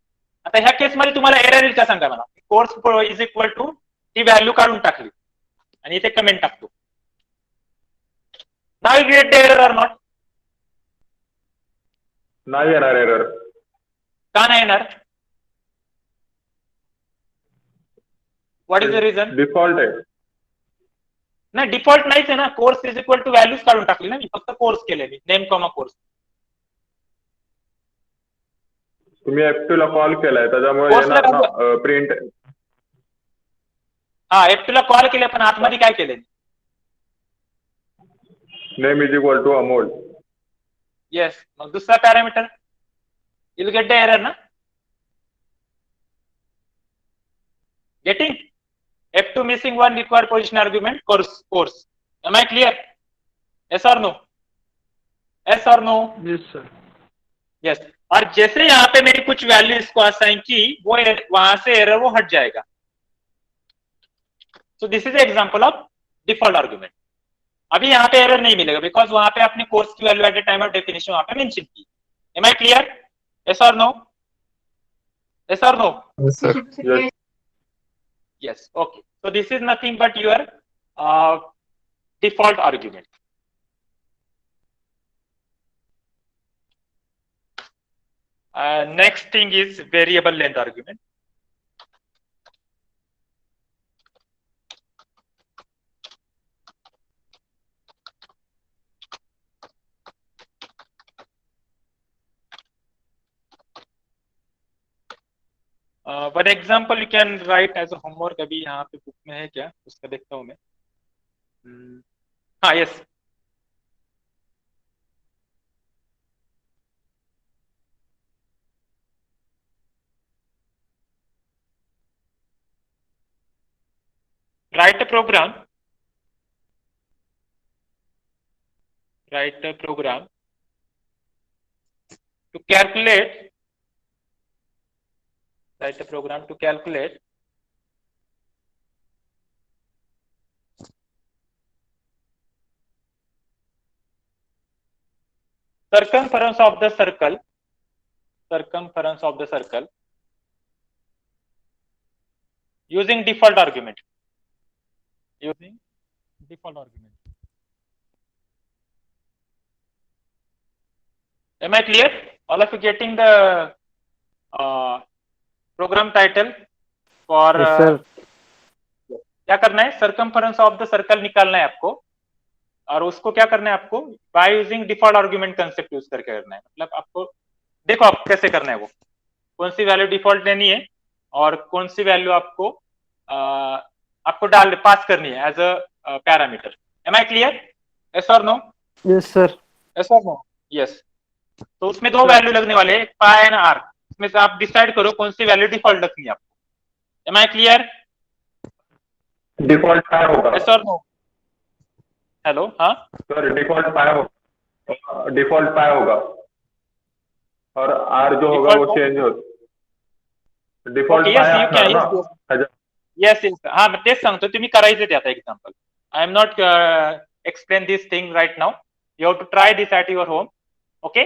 आता ह्या केस मध्ये तुम्हाला एरर येईल का सांगा मला. कोर्स इज इक्वल टू ती व्हॅल्यू काढून टाकली आणि इथे कमेंट टाकतो. Now you get the error or not? नाही येणार एरर. का नाही येणार? What is the reason? Default आहे. नाही डिफॉल्ट नाहीच आहे ना. Course is equal to values काढून टाकली ना मी. फक्त कोर्स केले मी नेम कॉमा कोर्स. तुम्ही F2 ला कॉल केलाय त्याच्यामुळे Force येणार ला ना प्रिंट. हा F2 ला कॉल केले पण आतमध्ये काय केले? Name is equal to Amol. Yes, मग दुसरा parameter you'll get the error ना. Getting F2 missing one required position argument course. Am I clear? Yes or no? Yes or no? Yes, sir. Yes. और जैसे यहाँ पे मेरी कुछ वैल्यू इसको असाइन की वो वहां से एरर वो हट जाएगा. So this is example of default argument. अभी यहाँ पे एरर नहीं मिलेगा बिकॉज वहां पे आपने कोर्स की value eight the time of definition वहां पे मेंशन की. Am I clear? Yes or no? Yes or no? Yes, sir. Yes. Yes. Okay. So this is nothing but your default argument. Next thing is variable length argument. One example you can write as a homework. अभी यहाँ पे book में है क्या उसका देखता हूँ मैं. हाँ yes. Write a program. Write a program to calculate. Write a program to calculate circumference of the circle. Circumference of the circle using default argument. Using default argument. Am I clear? All of you getting the program title for Yes, sir. क्या करना है? Circumference of the circle निकालना है आपको और उसको क्या करना है आपको by using default argument concept use करके करना है. मतलब आपको देखो आप कैसे करना है वो कौन सी वैल्यू डिफॉल्ट लेनी है और कौन सी वैल्यू आपको डाल पास करनी है as a parameter. Am I clear? Yes और नो? Yes, sir. यस और नो? यस. तो उसमें दो वैल्यू लगने वाले हैं पाई एंड आर. इसमें से आप डिसाइड करो कौन सी वैल्यू डिफॉल्ट रखनी है आपको. Am I clear? डिफॉल्ट काय होगा? यस और नो? हेलो. हाँ सर डिफॉल्ट काय होगा? डिफॉल्ट काय होगा और आर जो होगा वो चेंज होता. डिफॉल्ट Okay, yes, काय you असणार can. ना. Yes, yes. हा मग तेच सांगतो तुम्ही करायचं ते आता example. I am not explain this thing right now. You have to try this at your home. Okay?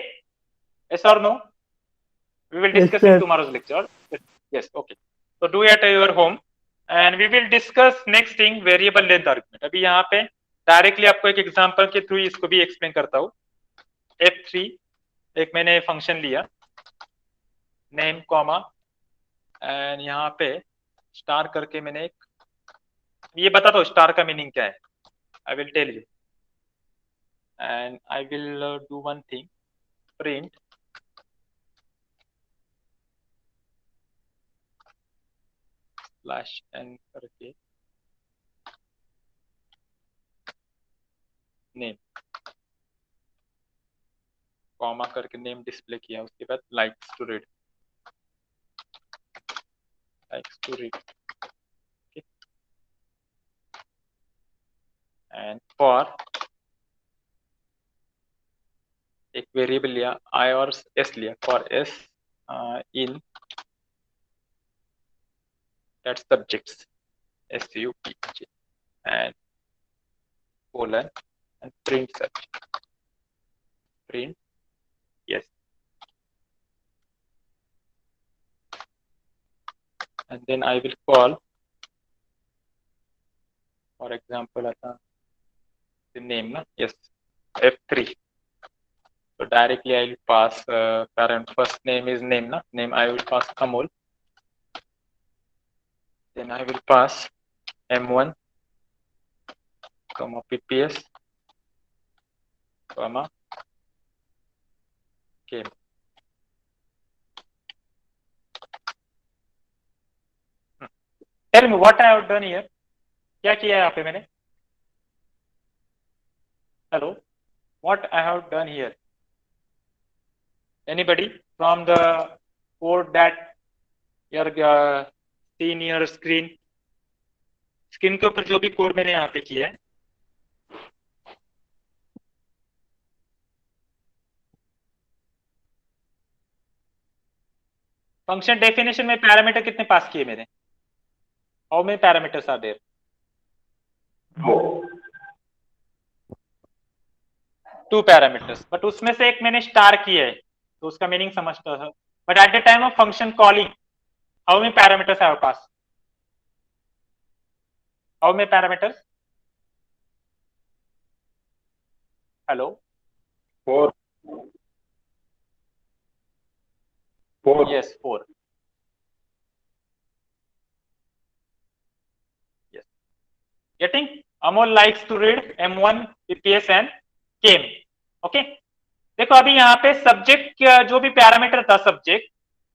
Yes or no? We will Yes, discuss sir. in tomorrow's lecture. Yes, okay. So do it at your home and we will discuss next thing variable length argument. अभी यहाँ पे directly आपको एक example के through इसको भी explain करता हूँ. F3 एक मैंने फंक्शन लिया नेम कॉमा एंड यहाँ पे स्टार करके मैंने एक ये बताता हूँ स्टार का मीनिंग क्या है. I will tell you and I will do one thing print slash N करके नेम कॉमा करके नेम डिस्प्ले किया. उसके बाद likes to read okay. And for एक वेरिएबल लिया आई और एस लिया for S in that subjects SUBJ and colon and print subject print yes and then I will call for example the name na? Yes F3. So directly I will pass parent first name is name na? Name I will pass Amol. Then I will pass M1 comma PPS comma game. Tell me what I have done here, क्या किया है यहाँ पे मैंने? Hello, what I have done here? Anybody from the code that your seen your screen के ऊपर जो भी कोड मैंने यहाँ पे किया है? फंक्शन डेफिनेशन में पैरामीटर कितने पास किए मैंने? How many parameters are there? 2 parameters, but उसमें से एक मैंने स्टार किया है तो उसका मीनिंग समझता था। But at the time of function calling how many parameters have pass? How many parameters? Hello, 4 yes, 4. Yes, getting? Amol likes to read M1 PPS and came. Okay, देखो अभी यहाँ पे सब्जेक्ट जो भी पैरामीटर था subject,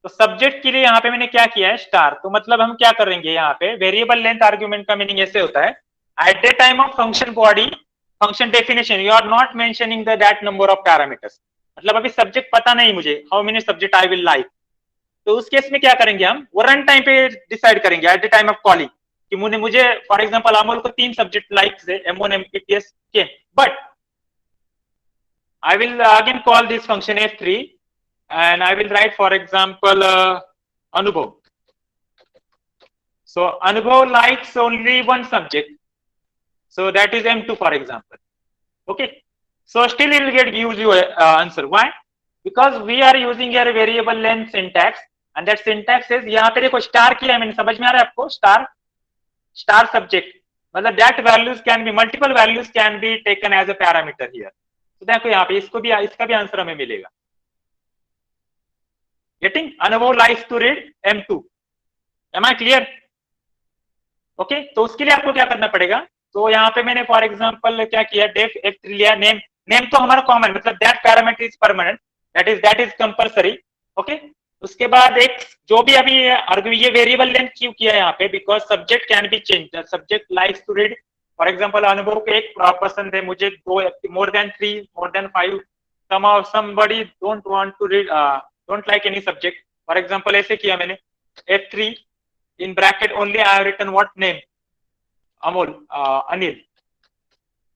तो subject के लिए यहाँ पे मैंने क्या किया है? स्टार। तो मतलब हम क्या करेंगे यहाँ पे? वेरिएबल लेंथ आर्ग्यूमेंट का मीनिंग ऐसे होता है, at the time of function body function definition you are not mentioning the that number of parameters. मतलब अभी सब्जेक्ट पता नहीं मुझे, how many subject I will like, तो उस केस में क्या करेंगे हम? वो रन टाइम पे डिसाइड करेंगे at the time of calling कि मुझे फॉर एग्जांपल अमोल को 3 सब्जेक्ट लाइक से M1 MPPS के, but I will again call this function f3 and I will write for example Anubhav. So Anubhav likes only one subject, so that is M2 for example. Okay, so still it will get gives you answer. Why? Because we are using a variable length syntax and that syntax is यहाँ पे देखो star किया है मैंने, समझ में आ रहा है आपको? स्टार सब्जेक्ट मतलब that values can be multiple values can be taken as a parameter here. तो देखो यहाँ पे इसका भी आंसर हमें मिलेगा। Getting? Anubhav likes to read M2, am I clear? Okay, तो उसके लिए आपको क्या करना पड़ेगा? तो यहाँ पे मैंने फॉर एग्जांपल क्या किया? डेफ F3 लिया, नेम तो हमारा कॉमन, मतलब that parameter is permanent, that is compulsory. Okay, उसके बाद एक जो भी अभी ये वेरिएबल लेंथ क्यों किया है यहाँ पे? Because subject can be change, subject likes to read for example Anubhav को एक पसंद है, मुझे 2 more than 3 more than 5, somebody don't want to read don't like any subject, for example ऐसे किया मैंने F3 in bracket only I have written what name? Amol, Anil.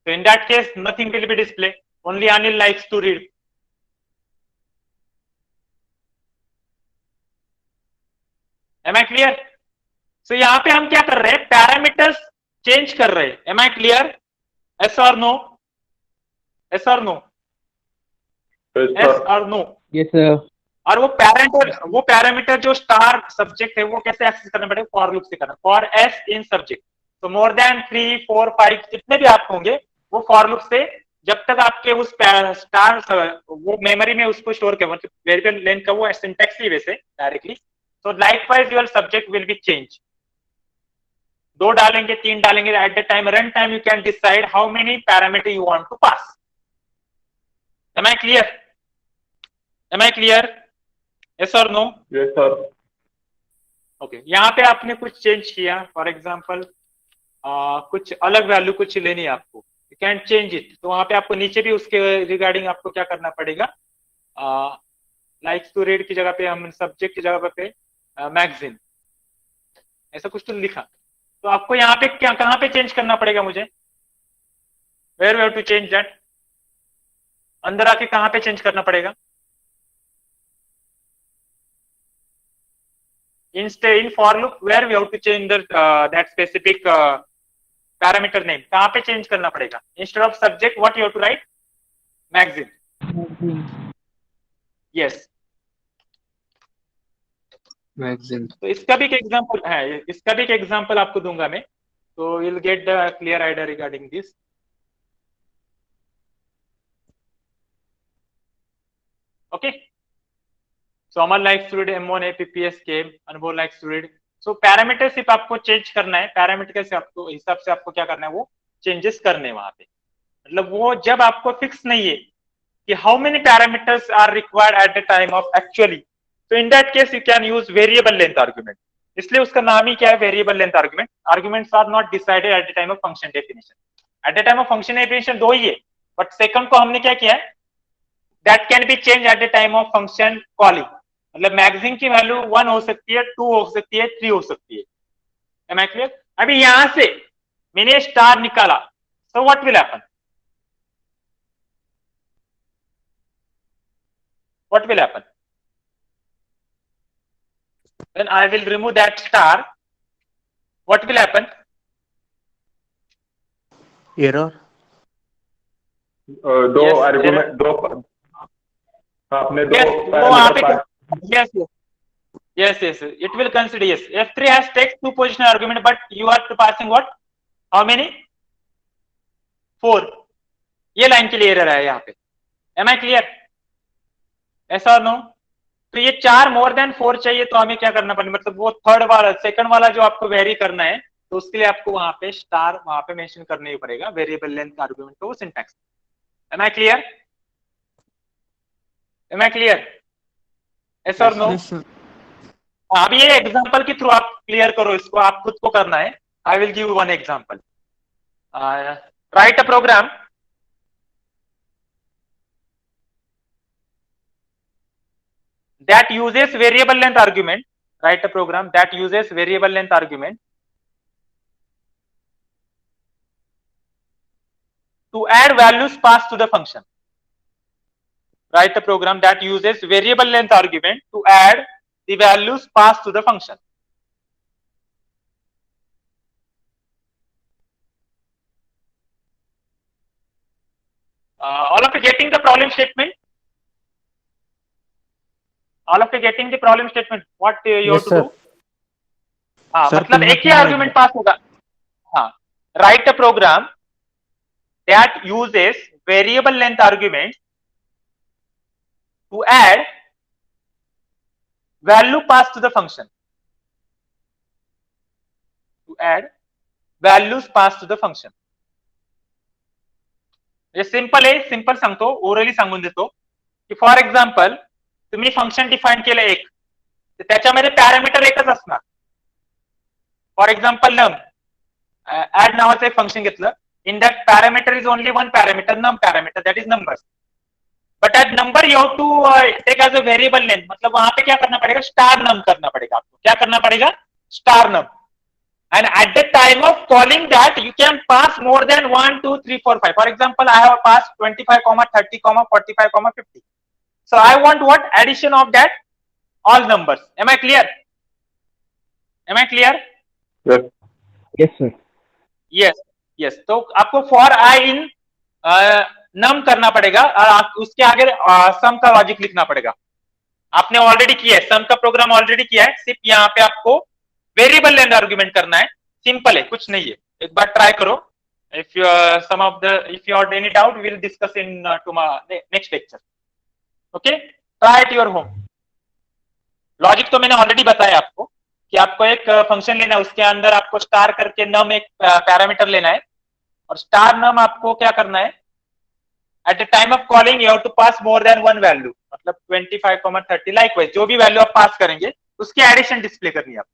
So in that case nothing will be displayed, only Anil likes to read. Am I clear? So यहाँ पे हम क्या कर रहे हैं? पैरामीटर्स चेंज कर रहे हैं। Am I clear? Yes or no? Yes or no? Yes or no? Yes, sir. और वो पैरामीटर जो स्टार सब्जेक्ट है वो कैसे एक्सेस करना पड़ेगा? फॉर लूप से करना, फॉर एस इन सब्जेक्ट। तो मोर देन 3 4 5 जितने भी आप होंगे वो फॉर लूप से जब तक आपके उस स्टार वो मेमोरी में उसको स्टोर कर, मतलब वेरिएबल लेंथ का वो सिंटैक्स ही वैसे डायरेक्टली। तो likewise your subject will be change, 2 डालेंगे 3 डालेंगे, at the time run time you can decide how many parameter you want to pass. Am I clear? Am I clear? Yes और no? Yes sir. Okay, यहाँ पे आपने कुछ change किया, for example कुछ अलग वैल्यू कुछ लेनी है आपको, यू कैन चेंज इट। तो वहां पे आपको नीचे भी उसके रिगार्डिंग आपको क्या करना पड़ेगा? लाइक्स टू रीड की जगह पे हम सब्जेक्ट की जगह पे मैगजीन ऐसा कुछ तो लिखा। तो आपको यहाँ पे क्या कहाँ पे चेंज करना पड़ेगा मुझे? Where we have to change that? अंदर आके कहाँ पे चेंज करना पड़ेगा? in for loop where we have to change that specific parameter name, कहाँ पे चेंज करना पड़ेगा? instead of subject what you have to write? magazine. yes, magazine. तो इसका भी एक एग्जांपल है, इसका भी एक एग्जांपल आपको दूंगा मैं, तो you'll get the clear idea regarding this. okay, so Amal likes to read M1 APPS came, Anubhav likes to read. So parameter सिर्फ आपको चेंज करना है, पैरामीटर से आपको हिसाब से आपको क्या करना है? वो चेंजेस करने वहां पे, मतलब वो जब आपको फिक्स नहीं है कि how many parameters are required at the time of actually, so in that case you can use variable length argument. इसलिए उसका नाम ही क्या है, variable length argument. Arguments are not decided at the time of function definition. At the time of function definition दो ही है, but second को हमने क्या किया है, that can be change at the time of function calling. मतलब maximum की वैल्यू 1 हो सकती है, 2 हो सकती है, 3 हो सकती है. Am I clear? अभी यहां से मैंने स्टार निकाला, so what will happen? What will happen? Then I will remove that star. What will happen? error. दो Yes, आर्गुमेंट, दो आपने दो Yes, वो वहां पे parameter yes, yes, yes, yes. It will consider yes. F3 has takes two positional argument, but you are passing what? How many? 4. ये line के लिए एरर है यहाँ पे. Am I clear? Yes or no? तो ये 4 मोर देन 4 चाहिए तो हमें क्या करना पड़ेगा, मतलब वो थर्ड वाला, सेकंड वाला जो आपको वेरी करना है, तो उसके लिए आपको वहां पे स्टार वहां पे मेंशन करना ही पड़ेगा वेरिएबल लेंथ आर्गुमेंट का वो syntax. Am I clear? Am I clear? Yes और नो? अब ये एग्जांपल के थ्रू आप क्लियर करो इसको, आप खुद को करना है. I will give one example. Write a program that uses variable length argument. Write a program that uses variable length argument to add values passed to the function. Write a program that uses variable length argument to add the values passed to the function. All of you getting the problem statement? All of you getting the problem statement? What you Yes, have to sir. do? हाँ, मतलब एक ही argument pass होगा. हाँ, write a program that uses variable length argument to add value passed to the function. To add values passed to the function. हे simple आहे, simple सांगतो, orally सांगून देतो की फॉर एक्झाम्पल तुम्ही फंक्शन डिफाईन केलं एक, तर त्याच्यामध्ये पॅरामीटर एकच असणार. फॉर एक्झाम्पल नम ऍड नावाचं एक फंक्शन घेतलं. In that parameter is only one parameter, num parameter, that is number. But at number you have to take as a variable length. मतलब वहां पे क्या करना पड़ेगा, स्टार नम करना पड़ेगा आपको. क्या करना पड़ेगा? Star num. And at the time of calling that, you can pass more than 1, 2, 3, 4, 5. For example, I have passed 25, 30, 45, 50. So I want what? Addition of that all numbers. Am I clear? Am I clear? Yes. Yes, sir. Yes. Yes. तो आपको for I in num करना पड़ेगा और उसके आगे sum का logic लिखना पड़ेगा. आपने ऑलरेडी किया है, sum का प्रोग्राम ऑलरेडी किया है, सिर्फ यहाँ पे आपको वेरिएबल लेंथ आर्गुमेंट करना है. सिंपल है, कुछ नहीं है. एक बार ट्राई करो. If you some of the if you have any doubt we will discuss in tomorrow next lecture. Okay, try it your home. Logic तो मैंने ऑलरेडी बताया आपको कि आपको एक फंक्शन लेना है, उसके अंदर आपको स्टार करके नम एक पैरामीटर लेना है और स्टार नम आपको क्या करना है, at the time of calling you have to pass more than one value. मतलब 25, 30 लाइकवाइज जो भी वैल्यू आप पास करेंगे उसकी एडिशन डिस्प्ले करनी है आपको.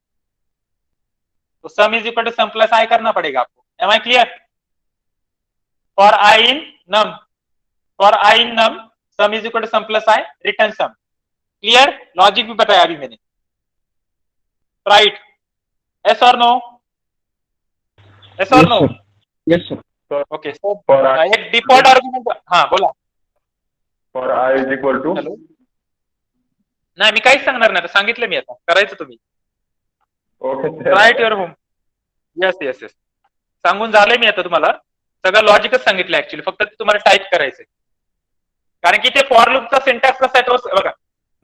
तो sum is equal to sum plus I करना पड़ेगा आपको. Am I clear? For I in num, for I in num sum is equal to sum plus I, return sum. Clear? Logic भी बताया अभी मैंने. राइट? यस और no? Yes और no? Yes, sir. Okay. So For I, एक default argument. हाँ बोला. for I is equal to hello. नाही मी काहीच सांगणार नाही, सांगितलं मी आता, करायचं तुम्ही. okay. Right your home. Yes yes yes, सांगून झालंय मी आता तुम्हाला. सगळं लॉजिकच सांगितलं ऍक्च्युली, फक्त ते तुम्हाला टाईप करायचंय. कारण की ते फॉर लूपचा सिंटॅक्स कसा आहे तो बघा,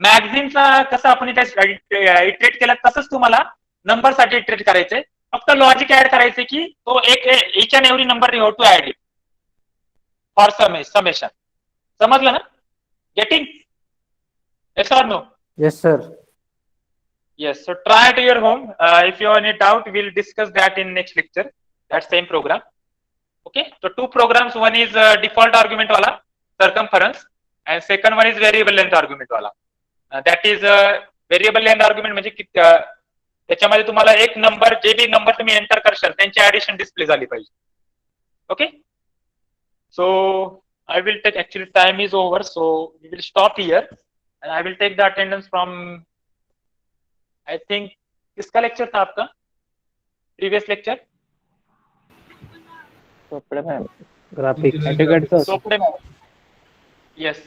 मॅगझिनचा कसं आपण इटरेट केला तसंच तुम्हाला नंबर साठी इटरेट करायचंय. फक्त लॉजिक ऍड करायचंय की तो एक each and every number you have to add it for summation. समजलं ना? Getting? Yes or no? Yes, sir. Yes, so try it to your home. If you have any doubt, we'll discuss that in next lecture. That same program. Okay, so two programs. One is default argument wala, circumference, and second one is variable length argument wala. That is variable length argument म्हणजे त्याच्यामध्ये तुम्हाला एक number, जे B number तुम्ही enter करशाल त्यांची addition display झाली पाहिजे. Okay, so I will take, actually time is over, so we will stop here and I will take the attendance from, I think, किसका lecture था आपका previous lecture? Chopde ma'am. Graphic Chopde madam. Yes,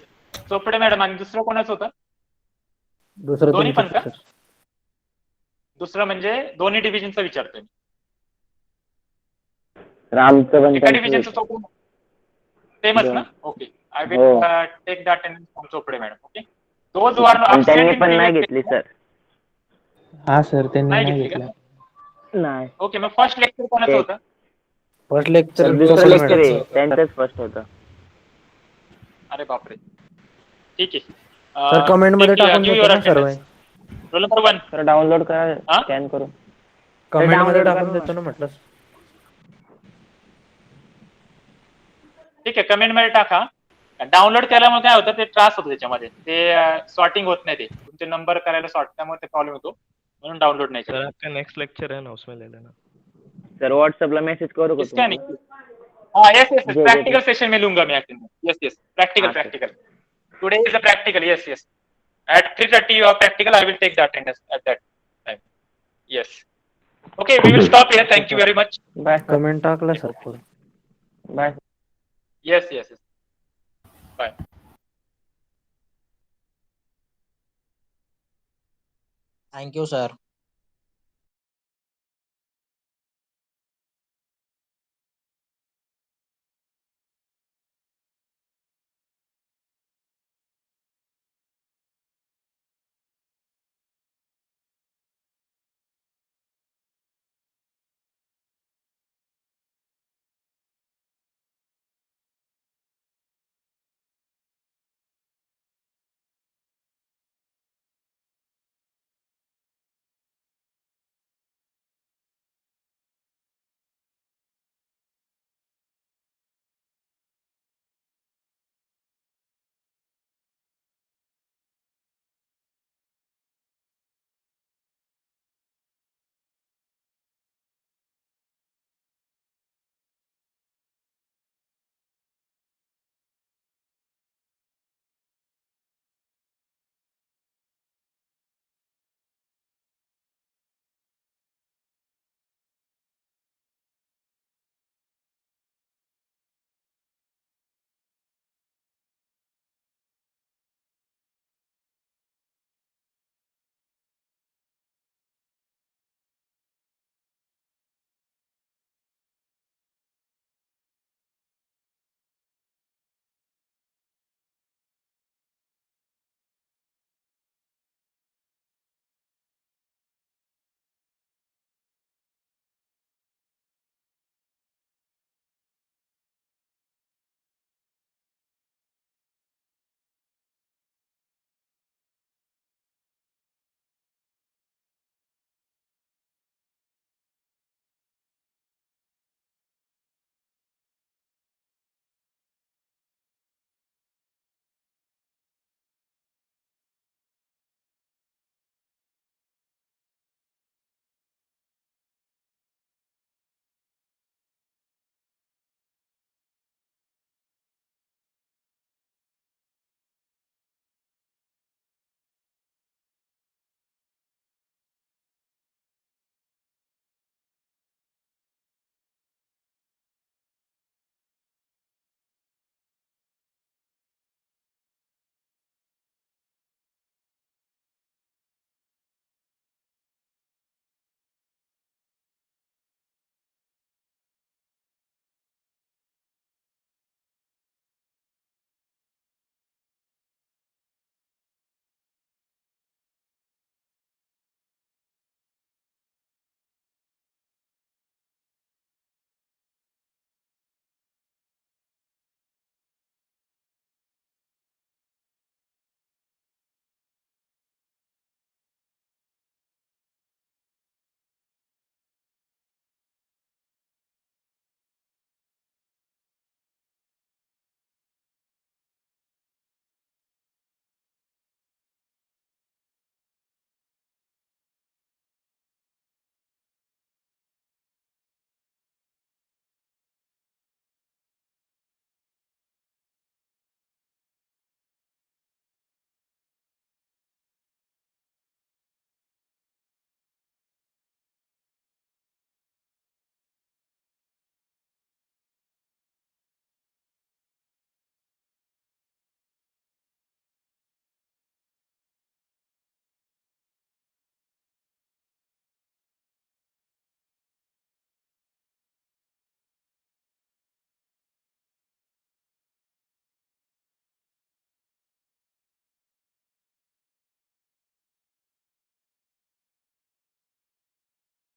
Chopde madam. आणि दुसरं कोणाचं होतं? दुसरं दोन्ही पण का? तुमचं. दुसरं म्हणजे दोन्ही डिव्हिजनचं विचारतोय. रामचं पण एका डिव्हिजनचं चोपडे सेमच ना? Okay, I will take the attendance from Chopde madam. Okay, those who are absent in previous sir. हा सर, त्यांनी नाही नाही घेतली घेतलं. का? नाही. ओके, मग फर्स्ट लेक्चर कोणाचं होतं? फर्स्ट लेक्चर दुसरं लेक्चर आहे त्यांचंच फर्स्ट होतं. अरे बापरे, ठीक आहे. सर कमेंट मध्ये टाकून give देतो your ना सर्व. attendance. Roll number 1. तर डाउनलोड करा, हा? स्कॅन करून. कमेंट मध्ये download टाकून करा देतो ना म्हटलं. ठीक आहे, कमेंट मध्ये टाका. डाउनलोड केल्यामुळे काय होतं, ते त्रास होतो त्याच्यामध्ये, ते सॉर्टिंग होत नाही, ते तुमचे नंबर करायला सॉर्ट, त्यामुळे ते प्रॉब्लेम होतो, म्हणून डाउनलोड नाही सर करत. आपका नेक्स्ट लेक्चर है ना, उसमें ले लेना. सर व्हॉट्सअपला मेसेज करू का इसका तुम्हाला? नहीं, हाँ यस यस, जी, प्रैक्टिकल जी। सेशन में लूंगा मैं एक्चुअली. यस यस, प्रैक्टिकल हाँ, sir. Practical. Today is a practical. Yes yes, at 3:30 you are practical. I will take the attendance at that time. Yes. Okay, we will stop here. Thank you very much. Bye sir. Comment टाकला sir. Bye. Yes yes yes. Bye. Thank you, sir.